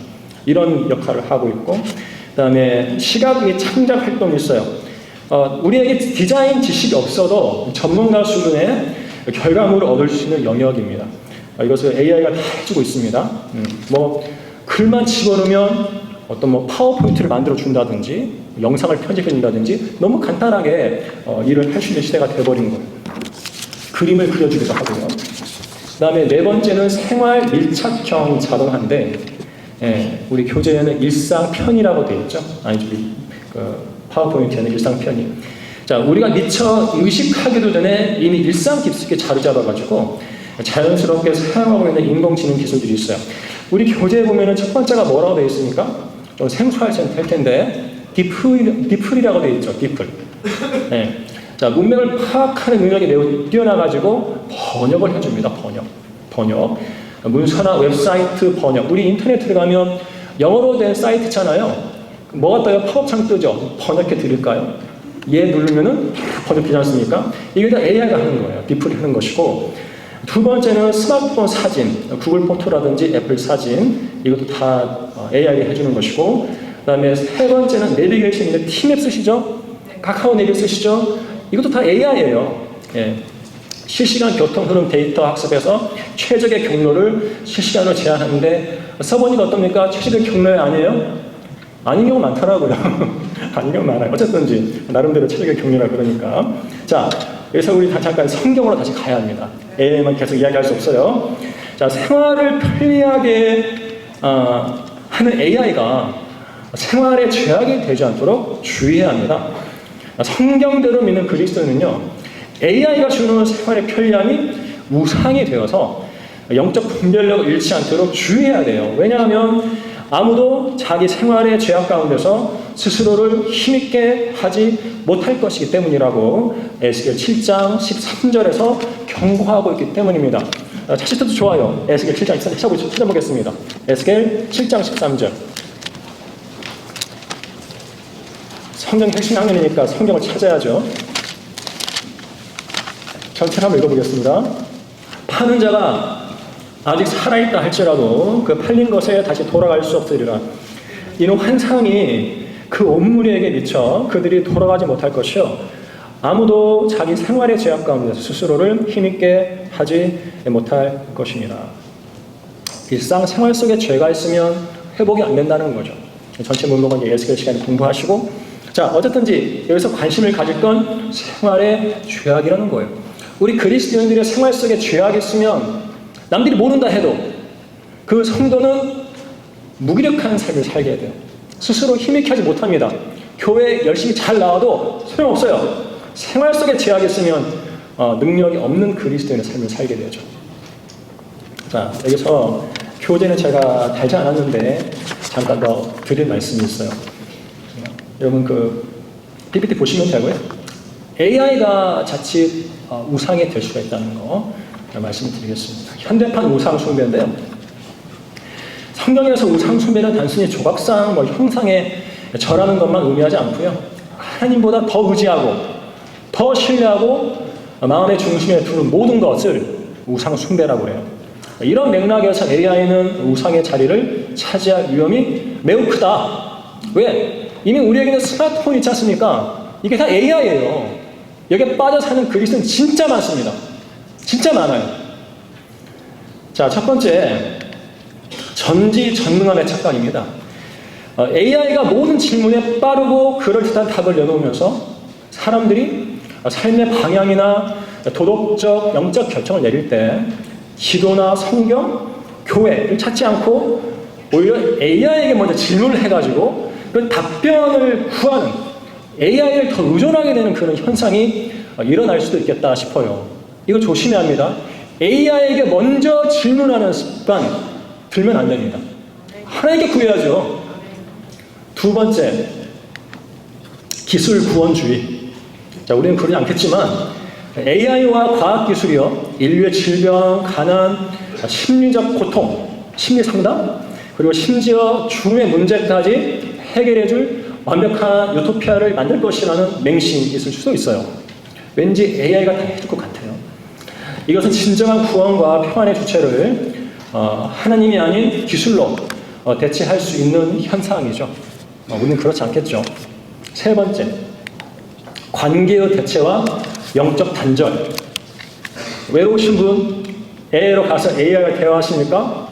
이런 역할을 하고 있고 그 다음에 시각 및 창작 활동이 있어요. 우리에게 디자인 지식이 없어도 전문가 수준의 결과물을 얻을 수 있는 영역입니다. 이것을 AI가 다 해주고 있습니다. 글만 집어넣으면 어떤 파워포인트를 만들어 준다든지 영상을 편집해 준다든지 너무 간단하게 일을 할 수 있는 시대가 되어버린 거예요. 그림을 그려주기도 하고요. 그 다음에 네 번째는 생활 밀착형 자동화인데 우리 교재에는 일상편이라고 되어 있죠. 파워포인트에는 일상편이. 자, 우리가 미처 의식하기도 전에 이미 일상 깊숙이 자리 잡아가지고 자연스럽게 사용하고 있는 인공지능 기술들이 있어요. 우리 교재에 보면은 첫 번째가 뭐라고 되어 있습니까? 좀 생소할 텐데 디플이라고 되어 있죠. 디플. 네. 자, 문맥을 파악하는 능력이 매우 뛰어나가지고 번역을 해줍니다. 번역. 문서나 웹사이트 번역. 우리 인터넷에 가면 영어로 된 사이트 있잖아요. 뭐가 떠요? 팝업창 뜨죠? 번역해 드릴까요? 얘 누르면은 번역되지 않습니까? 이게 다 AI가 하는 거예요. 디플이 하는 것이고, 두 번째는 스마트폰 사진, 구글 포토라든지 애플 사진, 이것도 다 AI가 해주는 것이고, 그 다음에 세 번째는 내비게이션인데 티맵 쓰시죠? 카카오 내비 쓰시죠? 이것도 다 AI예요. 예. 실시간 교통 흐름 데이터 학습해서 최적의 경로를 실시간으로 제한하는데, 써보니까 어떻습니까? 최적의 경로에 아니에요? 아닌 경우 많더라고요. 아닌 경우 많아요. 어쨌든지 나름대로 최적의 경로라 그러니까. 자, 그래서 우리 잠깐 성경으로 다시 가야 합니다. AI만 계속 이야기할 수 없어요. 자, 생활을 편리하게 하는 AI가 생활에 제약이 되지 않도록 주의해야 합니다. 성경대로 믿는 그리스도인은요, AI가 주는 생활의 편리함이 우상이 되어서 영적 분별력을 잃지 않도록 주의해야 돼요. 왜냐하면 아무도 자기 생활의 죄악 가운데서 스스로를 힘있게 하지 못할 것이기 때문이라고 에스겔 7장 13절에서 경고하고 있기 때문입니다. 찾을 때도 좋아요. 에스겔 7장 13절 찾아보겠습니다. 에스겔 7장 13절. 성경 핵심 학년이니까 성경을 찾아야죠. 전체를 한번 읽어보겠습니다. 파는 자가 아직 살아있다 할지라도 그 팔린 것에 다시 돌아갈 수 없으리라. 이는 환상이 그 온 무리에게 미쳐 그들이 돌아가지 못할 것이요, 아무도 자기 생활의 제약 가운데서 스스로를 힘있게 하지 못할 것입니다. 일상 생활 속에 죄가 있으면 회복이 안 된다는 거죠. 전체 문목은 에스겔 시간에 공부하시고, 자, 어쨌든지 여기서 관심을 가질 건 생활의 죄악이라는 거예요. 우리 그리스도인들의 생활 속에 죄악이 있으면 남들이 모른다 해도 그 성도는 무기력한 삶을 살게 돼요. 스스로 힘있게 하지 못합니다. 교회 열심히 잘 나와도 소용없어요. 생활 속에 제약이 있으면 능력이 없는 그리스도인의 삶을 살게 되죠. 자, 여기서 교재는 제가 달지 않았는데 잠깐 더 드릴 말씀이 있어요. 여러분 그 PPT 보시면 되고요. AI가 자칫 우상이 될 수가 있다는 거 말씀을 드리겠습니다. 현대판 우상 숭배인데요. 성경에서 우상 숭배는 단순히 조각상 형상에 절하는 것만 의미하지 않고요. 하나님보다 더 의지하고 더 신뢰하고 마음의 중심에 두는 모든 것을 우상 숭배라고 해요. 이런 맥락에서 AI는 우상의 자리를 차지할 위험이 매우 크다. 왜? 이미 우리에게는 스마트폰이 있지 않습니까? 이게 다 AI예요. 여기에 빠져 사는 그리스도는 진짜 많습니다. 진짜 많아요. 자, 첫 번째, 전지전능함의 착각입니다. AI가 모든 질문에 빠르고 그럴듯한 답을 내놓으면서 사람들이 삶의 방향이나 도덕적, 영적 결정을 내릴 때 기도나 성경, 교회를 찾지 않고 오히려 AI에게 먼저 질문을 해가지고 그 답변을 구하는, AI를 더 의존하게 되는 그런 현상이 일어날 수도 있겠다 싶어요. 이거 조심해야 합니다. AI에게 먼저 질문하는 습관 들면 안 됩니다. 하나님께 구해야죠. 두 번째, 기술 구원주의. 자, 우리는 그러지 않겠지만 AI와 과학기술이요, 인류의 질병, 가난, 심리적 고통, 심리 상담, 그리고 심지어 죽음의 문제까지 해결해줄 완벽한 유토피아를 만들 것이라는 맹신이 있을 수도 있어요. 왠지 AI가 다 해줄 것 같아요. 이것은 진정한 구원과 평안의 주체를 하나님이 아닌 기술로 대체할 수 있는 현상이죠. 우리는 그렇지 않겠죠. 세 번째, 관계의 대체와 영적 단절. 외로우신 분, AI로 가서 AI와 대화하십니까?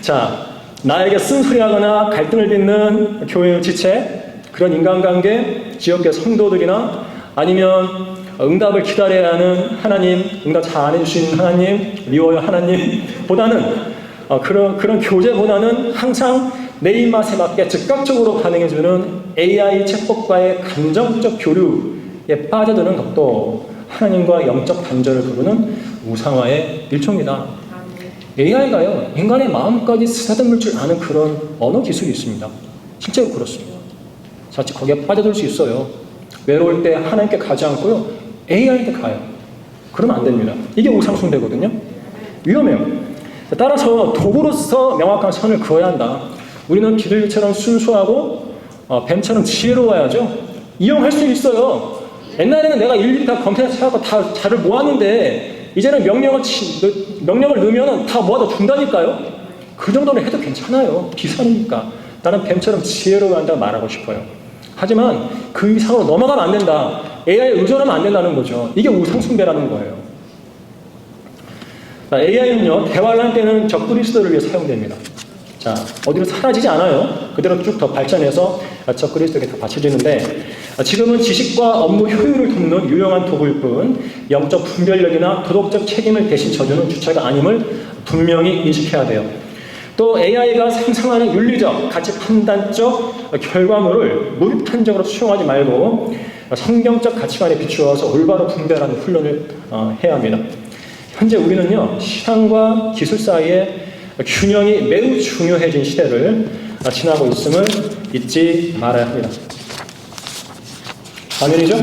자, 나에게 쓴소리하거나 갈등을 빚는 교회의 지체, 그런 인간관계, 지역의 성도들이나 아니면 응답을 기다려야 하는 하나님, 응답 잘 안 해주시는 하나님, 미워요 하나님 보다는 그런 교제보다는 항상 내 입맛에 맞게 즉각적으로 반응해주는 AI 챗봇과의 감정적 교류에 빠져드는 것도 하나님과 영적 단절을 부르는 우상화의 일종이다. AI가요, 인간의 마음까지 쓰다듬을 줄 아는 그런 언어 기술이 있습니다. 실제로 그렇습니다. 자칫 거기에 빠져들 수 있어요. 외로울 때 하나님께 가지 않고요, AI한테 가요. 그러면 안 됩니다. 이게 우상숭배거든요. 위험해요. 따라서 도구로서 명확한 선을 그어야 한다. 우리는 비둘기처럼 순수하고 뱀처럼 지혜로워야죠. 이용할 수 있어요. 옛날에는 내가 일일이 다 컴퓨터 찾아서 다 자를 모았는데 이제는 명령을 넣으면 다 모아다 준다니까요. 그 정도는 해도 괜찮아요. 비산이니까. 나는 뱀처럼 지혜로워야 한다고 말하고 싶어요. 하지만 그 이상으로 넘어가면 안 된다. AI에 의존하면 안 된다는 거죠. 이게 우상숭배라는 거예요. AI는요, 대화를 할 때는 적그리스도를 위해 사용됩니다. 자, 어디로 사라지지 않아요. 그대로 쭉 더 발전해서 적그리스도에게 다 바쳐지는데, 지금은 지식과 업무 효율을 돕는 유용한 도구일 뿐 영적 분별력이나 도덕적 책임을 대신 져주는 주체가 아님을 분명히 인식해야 돼요. 또 AI가 생성하는 윤리적, 가치 판단적 결과물을 무비판적으로 수용하지 말고 성경적 가치관에 비추어서 올바로 분별하는 훈련을 해야 합니다. 현재 우리는요, 신앙과 기술 사이에 균형이 매우 중요해진 시대를 지나고 있음을 잊지 말아야 합니다. 화면이죠?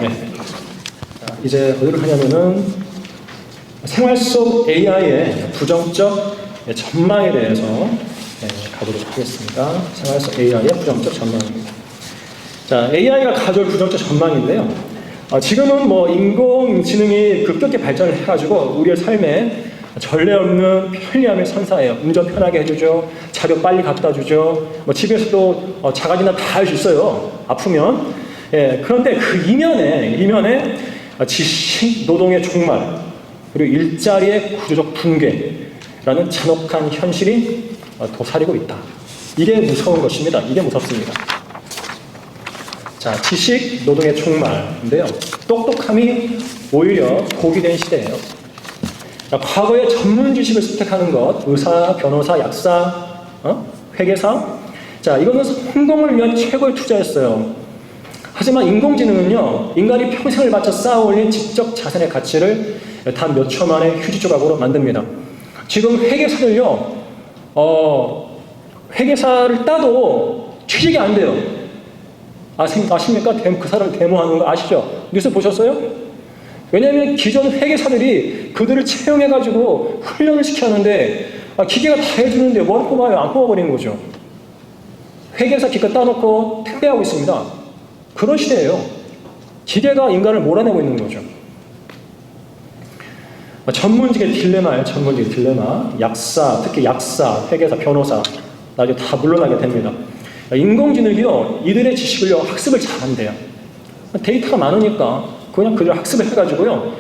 네. 이제 어디로 하냐면은 생활 속 AI의 부정적 전망에 대해서 가도록 하겠습니다. 생활 속 AI의 부정적 전망입니다. 자, AI가 가져올 부정적 전망인데요. 지금은 뭐 인공지능이 급격히 발전을 해가지고 우리의 삶에 전례 없는 편리함을 선사해요. 운전 편하게 해주죠. 자료 빨리 갖다 주죠. 뭐 집에서도 자가진단 다 할 수 있어요. 아프면. 예, 그런데 그 이면에 지식 노동의 종말, 그리고 일자리의 구조적 붕괴라는 잔혹한 현실이 도사리고 있다. 이게 무서운 것입니다. 이게 무섭습니다. 자, 지식 노동의 종말인데요. 똑똑함이 오히려 복이 된 시대예요. 자, 과거의 전문 지식을 습득하는 것, 의사, 변호사, 약사, 회계사. 자, 이거는 성공을 위한 최고의 투자였어요. 하지만 인공지능은요, 인간이 평생을 바쳐 쌓아올린 지적 자산의 가치를 단 몇 초 만에 휴지 조각으로 만듭니다. 지금 회계사들요, 회계사를 따도 취직이 안 돼요. 아십니까? 그 사람을 데모하는 거 아시죠? 뉴스 보셨어요? 왜냐하면 기존 회계사들이 그들을 채용해가지고 훈련을 시켰는데 기계가 다 해주는데 뭘 뽑아요? 안 뽑아버리는 거죠. 회계사 기껏 따놓고 택배하고 있습니다. 그런 시대예요. 기계가 인간을 몰아내고 있는 거죠. 전문직의 딜레마예요. 전문직의 딜레마. 약사, 특히 약사, 회계사, 변호사 나중에 다 물러나게 됩니다. 인공지능이요, 이들의 지식을요, 학습을 잘한대요. 데이터가 많으니까 그냥 그걸 학습을 해가지고요,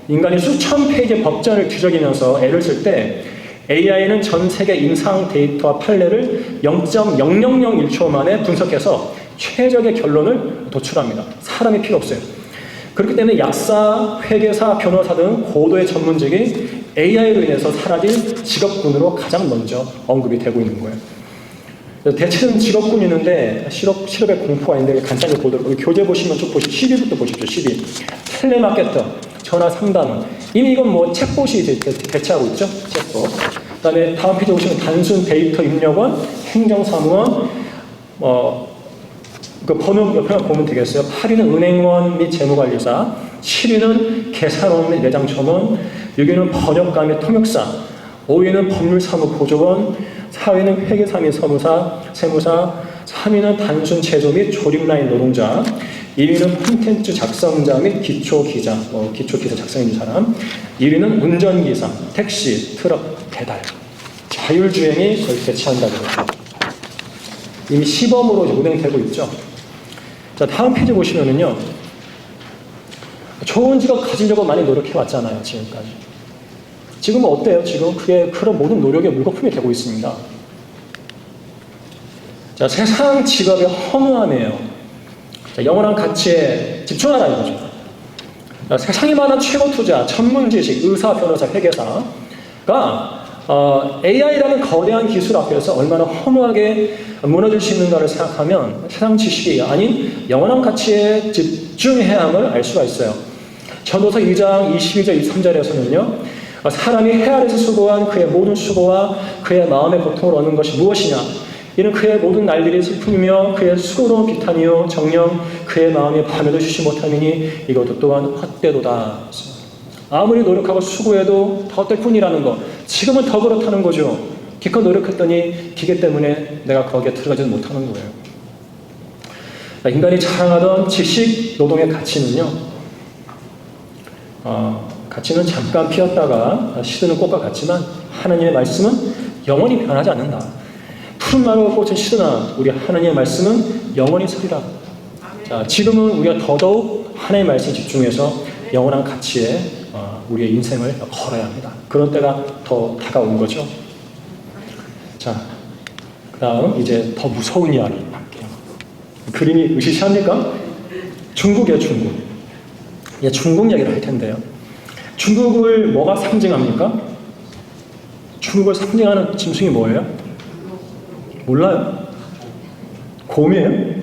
인간이 수천 페이지의 법전을 뒤적이면서 애를 쓸 때 AI는 전 세계 임상 데이터와 판례를 0.0001초 만에 분석해서 최적의 결론을 도출합니다. 사람이 필요 없어요. 그렇기 때문에 약사, 회계사, 변호사 등 고도의 전문직이 AI로 인해서 사라질 직업군으로 가장 먼저 언급이 되고 있는 거예요. 대체는 직업군이 있는데 실업의 공포가 있는데 간단히 보도록, 여기 교재 보시면 쭉 보십시오. 12부터 보십시오. 12. 텔레마케터, 전화 상담원. 이미 이건 뭐 챗봇이 대체하고 있죠. 챗봇. 그 다음에 다음 페이지 보시면 단순 데이터 입력원, 행정사무원, 그 번호 옆에만 보면 되겠어요. 8위는 은행원 및 재무관리사, 7위는 계산원 및 매장 점원, 6위는 번역가 및 통역사, 5위는 법률사무보조원, 4위는 회계사 및 세무사, 3위는 단순 제조 및 조립라인 노동자, 2위는 콘텐츠 작성자 및 기초기자, 기초기사 작성해준 사람, 1위는 운전기사, 택시, 트럭, 배달. 자율주행이 거의 대체한다고 그러죠. 이미 시범으로 운행되고 있죠. 자, 다음 페이지 보시면은요, 좋은 직업 가지려고 많이 노력해왔잖아요, 지금까지. 지금은 어때요? 지금 그런 모든 노력의 물거품이 되고 있습니다. 자, 세상 직업의 허무함이에요. 자, 영원한 가치에 집중하라 이거죠. 자, 세상에 많은 최고 투자, 전문 지식, 의사, 변호사, 회계사가 AI라는 거대한 기술 앞에서 얼마나 허무하게 무너질 수 있는가를 생각하면 세상 지식이 아닌 영원한 가치에 집중해야 함을 알 수가 있어요. 전도서 2장 22절 23절에서는요. 사람이 해 아래서 수고한 그의 모든 수고와 그의 마음의 고통을 얻는 것이 무엇이냐? 이는 그의 모든 날들이 슬픔이며 그의 수고로운 비탄이요 정녕 그의 마음이 밤에도 쉬지 못함이니 이것도 또한 헛되도다. 아무리 노력하고 수고해도 더 헛될 뿐이라는 거. 지금은 더 그렇다는 거죠. 기껏 노력했더니 기계 때문에 내가 거기에 들어가지는 못하는 거예요. 인간이 자랑하던 지식, 노동의 가치는요. 가치는 잠깐 피었다가 시드는 꽃과 같지만 하나님의 말씀은 영원히 변하지 않는다. 푸른 나무가 꽃을 시드나 우리 하나님의 말씀은 영원히 서리라. 자, 지금은 우리가 더더욱 하나님의 말씀에 집중해서 영원한 가치에 우리의 인생을 걸어야 합니다. 그런 때가 더 다가온 거죠. 자, 그 다음 이제 더 무서운 이야기 할게요. 그림이 으시시합니까? 중국이에요, 중국. 예, 중국 이야기를 할 텐데요. 중국을 뭐가 상징합니까? 중국을 상징하는 짐승이 뭐예요? 몰라요? 곰이에요?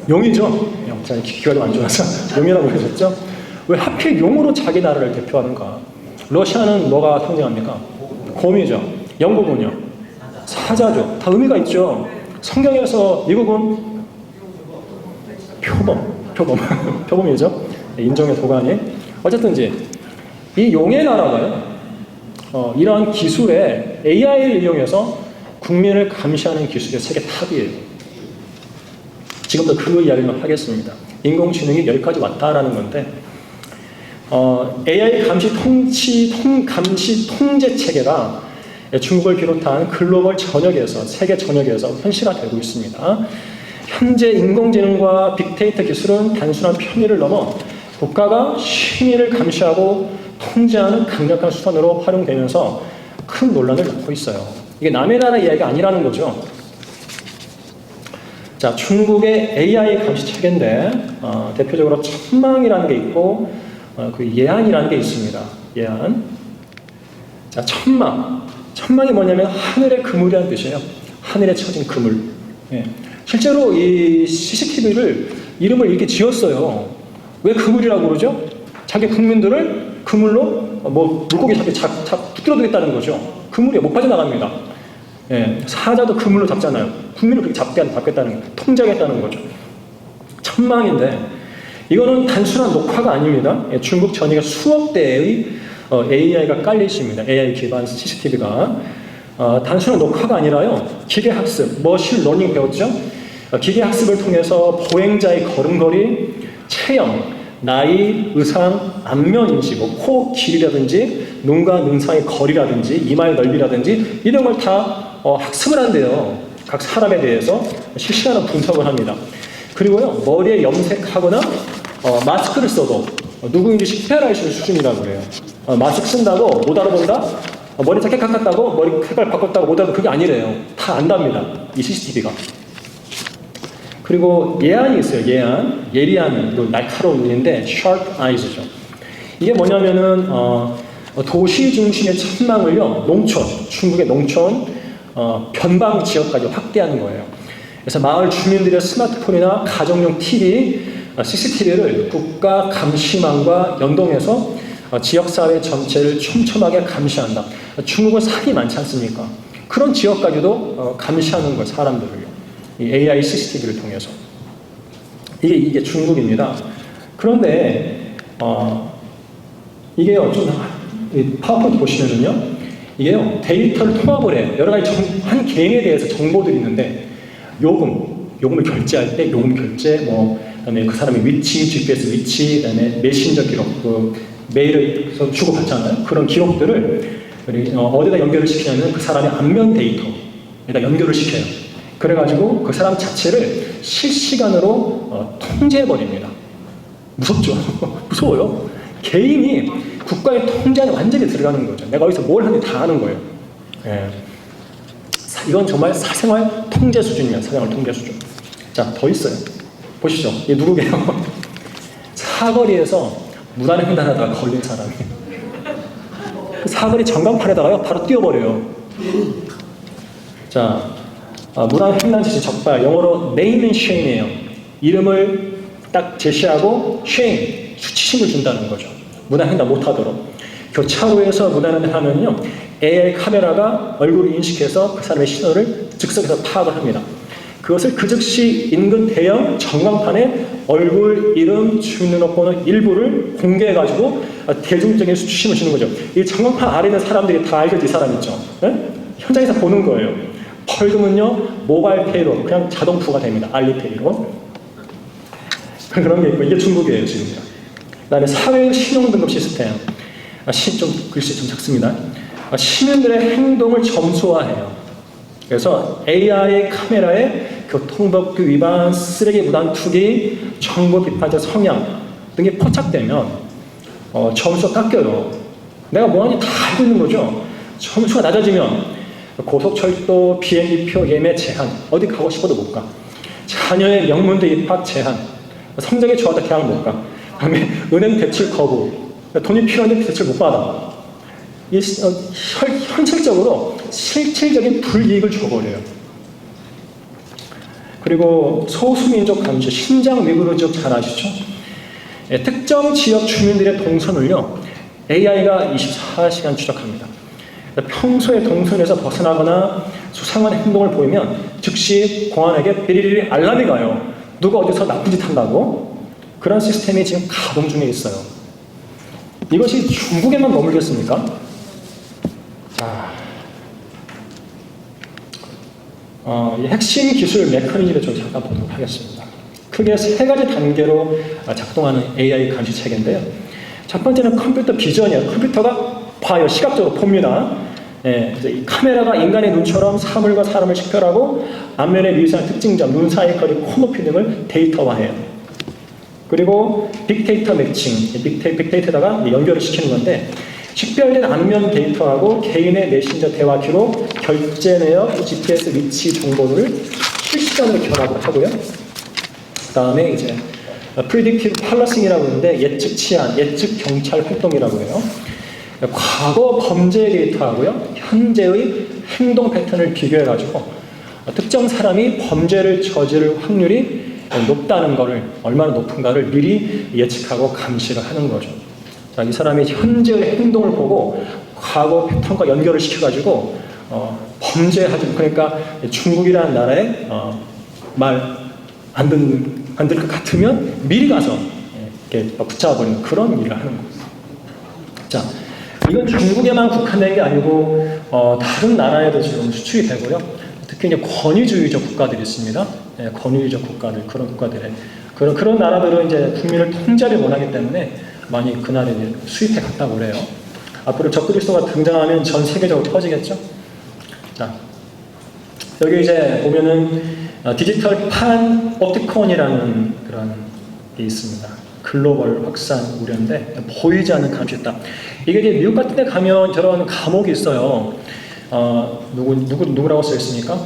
용이죠? 용, 제가 귀가 좀 안 좋아서 용이라고 하셨죠? 왜 하필 용으로 자기 나라를 대표하는가? 러시아는 뭐가 상징합니까? 곰이죠. 영국은요? 사자죠. 다 의미가 있죠. 성경에서 미국은 표범이죠. 인종의 도가니. 어쨌든지 이 용의 나라가요. 이러한 기술에 AI를 이용해서 국민을 감시하는 기술의 세계 탑이에요. 지금도 그 이야기를 하겠습니다. 인공지능이 여기까지 왔다라는 건데 AI 감시 통제 체계가 중국을 비롯한 글로벌 전역에서 세계 전역에서 현실화되고 있습니다. 현재 인공지능과 빅데이터 기술은 단순한 편의를 넘어 국가가 시민을 감시하고 통제하는 강력한 수단으로 활용되면서 큰 논란을 낳고 있어요. 이게 남의 나라 이야기가 아니라는 거죠. 자, 중국의 AI 감시 체계인데 대표적으로 천망이라는 게 있고 그 예안이라는 게 있습니다. 예안. 자, 천망이 뭐냐면 하늘의 그물이라는 뜻이에요. 하늘에 쳐진 그물. 예. 실제로 이 CCTV를 이름을 이렇게 지었어요. 왜 그물이라고 그러죠? 자기 국민들을 그물로 물고기 붙들어두겠다는 거죠. 그물에 못 빠져나갑니다. 예. 사자도 그물로 잡잖아요. 국민을 그렇게 잡겠다는 거예요. 통제하겠다는 거죠. 천망인데 이거는 단순한 녹화가 아닙니다. 예. 중국 전역에 수억 대의 AI가 깔려 있습니다. AI 기반 CCTV가 단순한 녹화가 아니라요. 기계학습, 머신러닝 배웠죠? 기계학습을 통해서 보행자의 걸음걸이, 체형, 나이, 의상, 안면 인식, 코 길이라든지 눈과 눈 사이의 거리라든지 이마의 넓이라든지 이런 걸 다 학습을 한대요. 각 사람에 대해서 실시간으로 분석을 합니다. 그리고요. 머리에 염색하거나 마스크를 써도 누구인지 식별할 수 있는 수준이라고 그래요. 마스크 쓴다고 못 알아본다? 머리 색깔 깎았다고? 머리 색깔 바꿨다고 못 알아본다? 그게 아니래요. 다 안답니다. 이 CCTV가. 그리고 예안이 있어요. 예리한 날카로운 눈인데 sharp eyes죠. 이게 뭐냐면은 도시 중심의 천망을요. 중국의 농촌 변방 지역까지 확대하는 거예요. 그래서 마을 주민들의 스마트폰이나 가정용 TV, CCTV를 국가 감시망과 연동해서 지역사회 전체를 촘촘하게 감시한다. 중국은 산이 많지 않습니까? 그런 지역까지도 감시하는 거예요. 사람들을요. 이 AI CCTV를 통해서. 이게 중국입니다. 그런데 이게요. 좀 파워포인트 보시면은요. 이게요. 데이터를 통합을 해요. 여러 가지 한 개인에 대해서 정보들이 있는데 요금을 결제할 때 요금 결제, 그다음에 그 사람의 위치, GPS 위치, 그다음에 메신저 기록, 메일을 주고 받잖아요. 그런 기록들을 어디다 연결을 시키냐면 그 사람의 안면 데이터에다 연결을 시켜요. 그래가지고 그 사람 자체를 실시간으로 통제해버립니다. 무섭죠? 무서워요. 개인이 국가의 통제 안에 완전히 들어가는 거죠. 내가 어디서 뭘 하는지 다 아는 거예요. 예. 이건 정말 사생활 통제 수준이에요. 사생활 통제 수준. 자, 더 있어요. 보시죠. 이게 누구게요? 사거리에서 무단횡단하다가 걸린 사람이에요. 사거리 전광판에다가요 바로 띄워버려요. 자, 무단 횡단 지시 적발, 영어로 name and shame이에요. 이름을 딱 제시하고 shame, 수치심을 준다는 거죠. 무단 횡단 못하도록. 교차로에서 무단 횡단하면요 AI 카메라가 얼굴을 인식해서 그 사람의 신호를 즉석에서 파악을 합니다. 그것을 그 즉시 인근 대형 전광판에 얼굴, 이름, 주민등록번호 일부를 공개해가지고 대중적인 수치심을 주는 거죠. 이 전광판 아래 있는 사람들이 다 알죠, 이 사람 있죠. 네? 현장에서 보는 거예요. 벌금은요 모바일페이로 그냥 자동 부과됩니다. 알리페이로. 그런 게 있고 이게 중국이에요 지금. 그다음에 사회 신용등급 시스템. 좀 글씨 좀 작습니다. 시민들의 행동을 점수화해요. 그래서 AI 카메라에 교통법규 위반, 쓰레기 무단 투기, 정보 비판자 성향 등이 포착되면 점수가 깎여요. 내가 뭐하니 다 알고 있는 거죠. 점수가 낮아지면 고속철도, 비행기표 예매 제한, 어디 가고 싶어도 못 가. 자녀의 명문대 입학 제한, 성적이 좋아도 대학 못 가. 그다음에 은행 대출 거부, 돈이 필요한데 대출 못 받아. 현실적으로 실질적인 불이익을 줘버려요. 그리고 소수민족 감시, 신장 위구르 지역 잘 아시죠? 특정 지역 주민들의 동선을요 AI가 24시간 추적합니다. 평소에 동선에서 벗어나거나 수상한 행동을 보이면 즉시 공안에게 비리리리 알람이 가요. 누가 어디서 나쁜 짓 한다고? 그런 시스템이 지금 가동 중에 있어요. 이것이 중국에만 머물겠습니까? 자, 이 핵심 기술 메커니즘을 좀 잠깐 보도록 하겠습니다. 크게 세 가지 단계로 작동하는 AI 감시 체계인데요. 첫 번째는 컴퓨터 비전이에요. 컴퓨터가 봐요. 시각적으로 봅니다. 이제 이 카메라가 인간의 눈처럼 사물과 사람을 식별하고 앞면의 미세한 특징점, 눈 사이 거리, 코 높이 등을 데이터화해요. 그리고 빅데이터 매칭, 빅데이터에다가 연결을 시키는 건데 식별된 안면 데이터하고 개인의 메신저 대화 기록, 결제 내역, GPS 위치 정보를 실시간으로 결합을 하고요. 그 다음에 이제 Predictive Policing이라고 하는데 예측 치안, 예측 경찰 활동이라고 해요. 과거 범죄 데이터하고요, 현재의 행동 패턴을 비교해가지고 특정 사람이 범죄를 저지를 확률이 높다는 것을, 얼마나 높은가를 미리 예측하고 감시를 하는 거죠. 자, 이 사람이 현재의 행동을 보고 과거 패턴과 연결을 시켜가지고 범죄하지, 그러니까 중국이라는 나라에 말 안 들 것 같으면 미리 가서 이렇게 붙잡아버리는 그런 일을 하는 거예요. 자, 이건 중국에만 국한된 게 아니고 다른 나라에도 지금 수출이 되고요. 특히 이제 권위주의적 국가들이 있습니다. 권위주의적 국가들, 그런 국가들에 그런 나라들은 이제 국민을 통제를 원하기 때문에 많이 그 나라에 수입해 갔다고 그래요. 앞으로 적그리스도가 등장하면 전 세계적으로 퍼지겠죠. 자, 여기 이제 보면은 디지털 판 옵티콘이라는 그런 게 있습니다. 글로벌 확산 우려인데 보이지 않는 감시다. 이게 이제 미국 같은 데 가면 저런 감옥이 있어요. 누구라고 써 있습니까?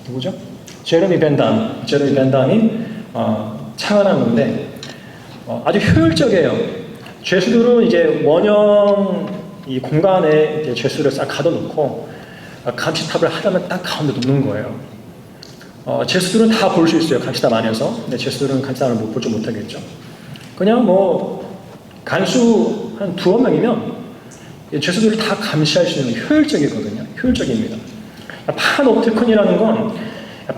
누구죠? 제레미 벤담이 창안한 건데 아주 효율적이에요. 죄수들은 이제 원형 이 공간에 이제 죄수를 싹 가둬놓고 감시탑을 하려면 딱 가운데 놓는 거예요. 죄수들은 다 볼 수 있어요. 감시탑 안에서. 근데 죄수들은 감시탑을 보지 못하겠죠. 그냥 뭐 간수 한 2-3명이면 죄수들을 다 감시할 수 있는 효율적이거든요. 효율적입니다. 판옵티콘이라는 건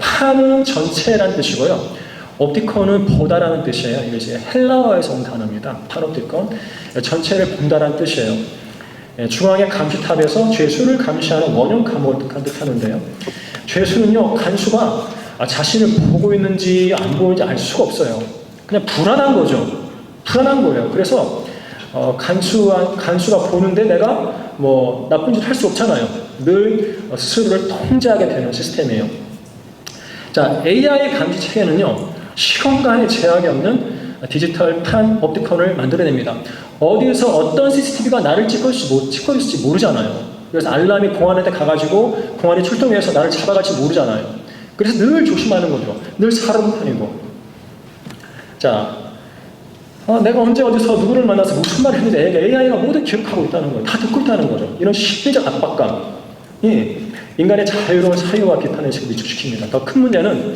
판은 전체라는 뜻이고요. 옵티콘은 보다라는 뜻이에요. 이것이 헬라어에서 온 단어입니다. 판옵티콘. 전체를 본다라는 뜻이에요. 중앙의 감시탑에서 죄수를 감시하는 원형 감옥을 뜻하는데요. 죄수는요, 간수가 자신을 보고 있는지 안 보이는지 알 수가 없어요. 그냥 불안한 거죠. 불안한 거예요. 그래서 간수가 보는데 내가 뭐 나쁜 짓 할 수 없잖아요. 늘 스스로를 통제하게 되는 시스템이에요. 자, AI 감시 체계는요, 시공간에 제약이 없는 디지털 판 옵티콘을 만들어냅니다. 어디서 어떤 CCTV가 나를 찍고 있을지 모르잖아요. 그래서 알람이 공안한테 가가지고 공안이 출동해서 나를 잡아갈지 모르잖아요. 그래서 늘 조심하는 거죠. 늘 사람 편이고. 자, 내가 언제 어디서 누구를 만나서 무슨 말을 했는데 AI가 모두 기억하고 있다는 거예요. 다 듣고 있다는 거죠. 이런 심리적 압박감이 인간의 자유로운 사유와 비판의식을 위축시킵니다. 더 큰 문제는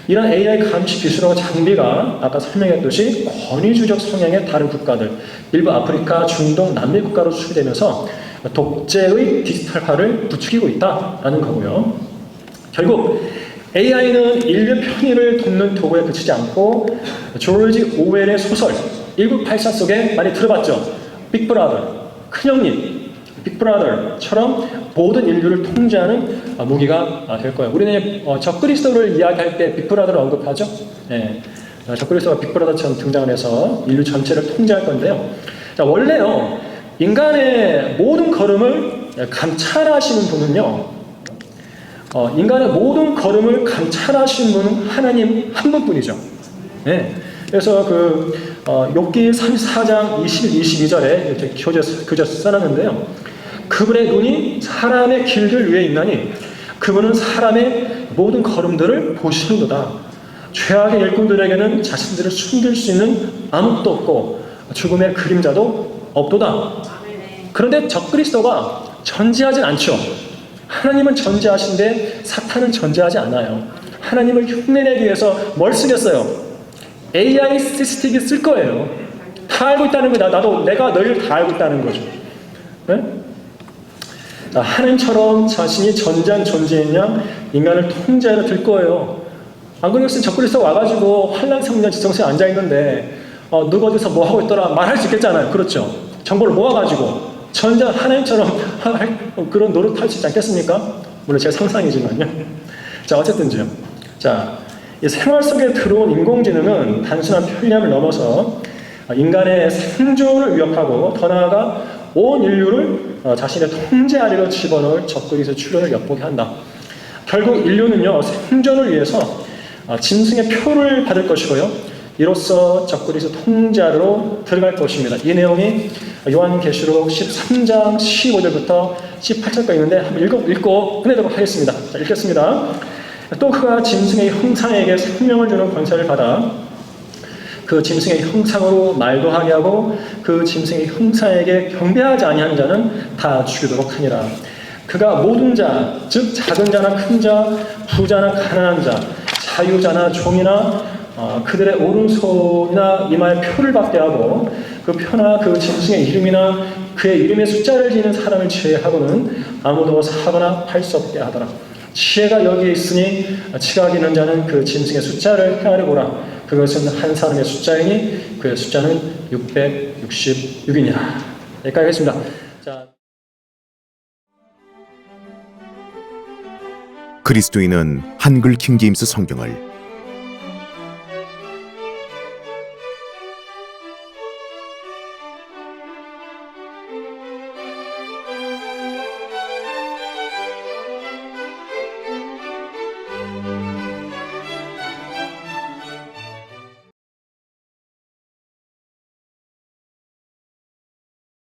이런 AI 감시 기술과 장비가 아까 설명했듯이 권위주의적 성향의 다른 국가들, 일부 아프리카, 중동, 남미 국가로 수출되면서 독재의 디지털화를 부추기고 있다라는 거고요. 결국 AI는 인류 편의를 돕는 도구에 그치지 않고 조지 오웰의 소설 1984 속에 많이 들어봤죠. 빅브라더, 큰형님, 빅브라더처럼 모든 인류를 통제하는 무기가 될 거예요. 우리는 적그리스도를 이야기할 때 빅브라더를 언급하죠. 네. 적그리스도가 빅브라더처럼 등장을 해서 인류 전체를 통제할 건데요. 자, 원래요, 인간의 모든 걸음을 감찰하시는 분은요, 인간의 모든 걸음을 감찰하시는 분은 하나님 한 분뿐이죠. 네. 그래서 욥기 34장 21, 22절에 이렇게 교재 써놨는데요. 그분의 눈이 사람의 길들 위에 있나니 그분은 사람의 모든 걸음들을 보시는도다. 죄악의 일꾼들에게는 자신들을 숨길 수 있는 아무것도 없고 죽음의 그림자도 없도다. 그런데 적그리스도가 전제하진 않죠. 하나님은 전제하신데 사탄은 전제하지 않아요. 하나님을 흉내내기 위해서 뭘 쓰겠어요? AI CCTV 쓸 거예요. 다 알고 있다는 거야. 내가 너희를 다 알고 있다는 거죠. 네? 하나님처럼 자신이 전제한 존재인 양 인간을 통제하러 들 거예요. 안 그러겠으면 적그리스도가 와가지고 환란성년 지성소에 앉아있는데 누가 어디서 뭐 하고 있더라 말할 수 있겠잖아요. 그렇죠. 정보를 모아가지고 전자 하나님처럼 그런 노릇할 수 있지 않겠습니까? 물론 제 상상이지만요. 자, 어쨌든지요. 자, 이 생활 속에 들어온 인공지능은 단순한 편리함을 넘어서 인간의 생존을 위협하고 더 나아가 온 인류를 자신의 통제아래로 집어넣을 적그리스도의 출현을 엿보게 한다. 결국 인류는요, 생존을 위해서 짐승의 표를 받을 것이고요. 이로써 적그리스도 통제아래로 들어갈 것입니다. 이 내용이 요한계시록 13장 15절부터 18절까지 있는데 한번 읽고 끝내도록 하겠습니다. 자, 읽겠습니다. 또 그가 짐승의 형상에게 생명을 주는 권세를 받아 그 짐승의 형상으로 말도 하게 하고 그 짐승의 형상에게 경배하지 아니하는 자는 다 죽이도록 하니라. 그가 모든 자, 즉 작은 자나 큰 자, 부자나 가난한 자, 자유자나 종이나 그들의 오른손이나 이마에 표를 받게 하고 그 표나 그 짐승의 이름이나 그의 이름의 숫자를 지는 사람을 제외하고는 아무도 사거나 팔 수 없게 하더라. 지혜가 여기에 있으니 지각 있는 자는 그 짐승의 숫자를 헤아려 보라. 그것은 한 사람의 숫자이니 그의 숫자는 666이니라. 여기까지 하겠습니다. 자. 그리스도인은 한글 킹제임스 성경을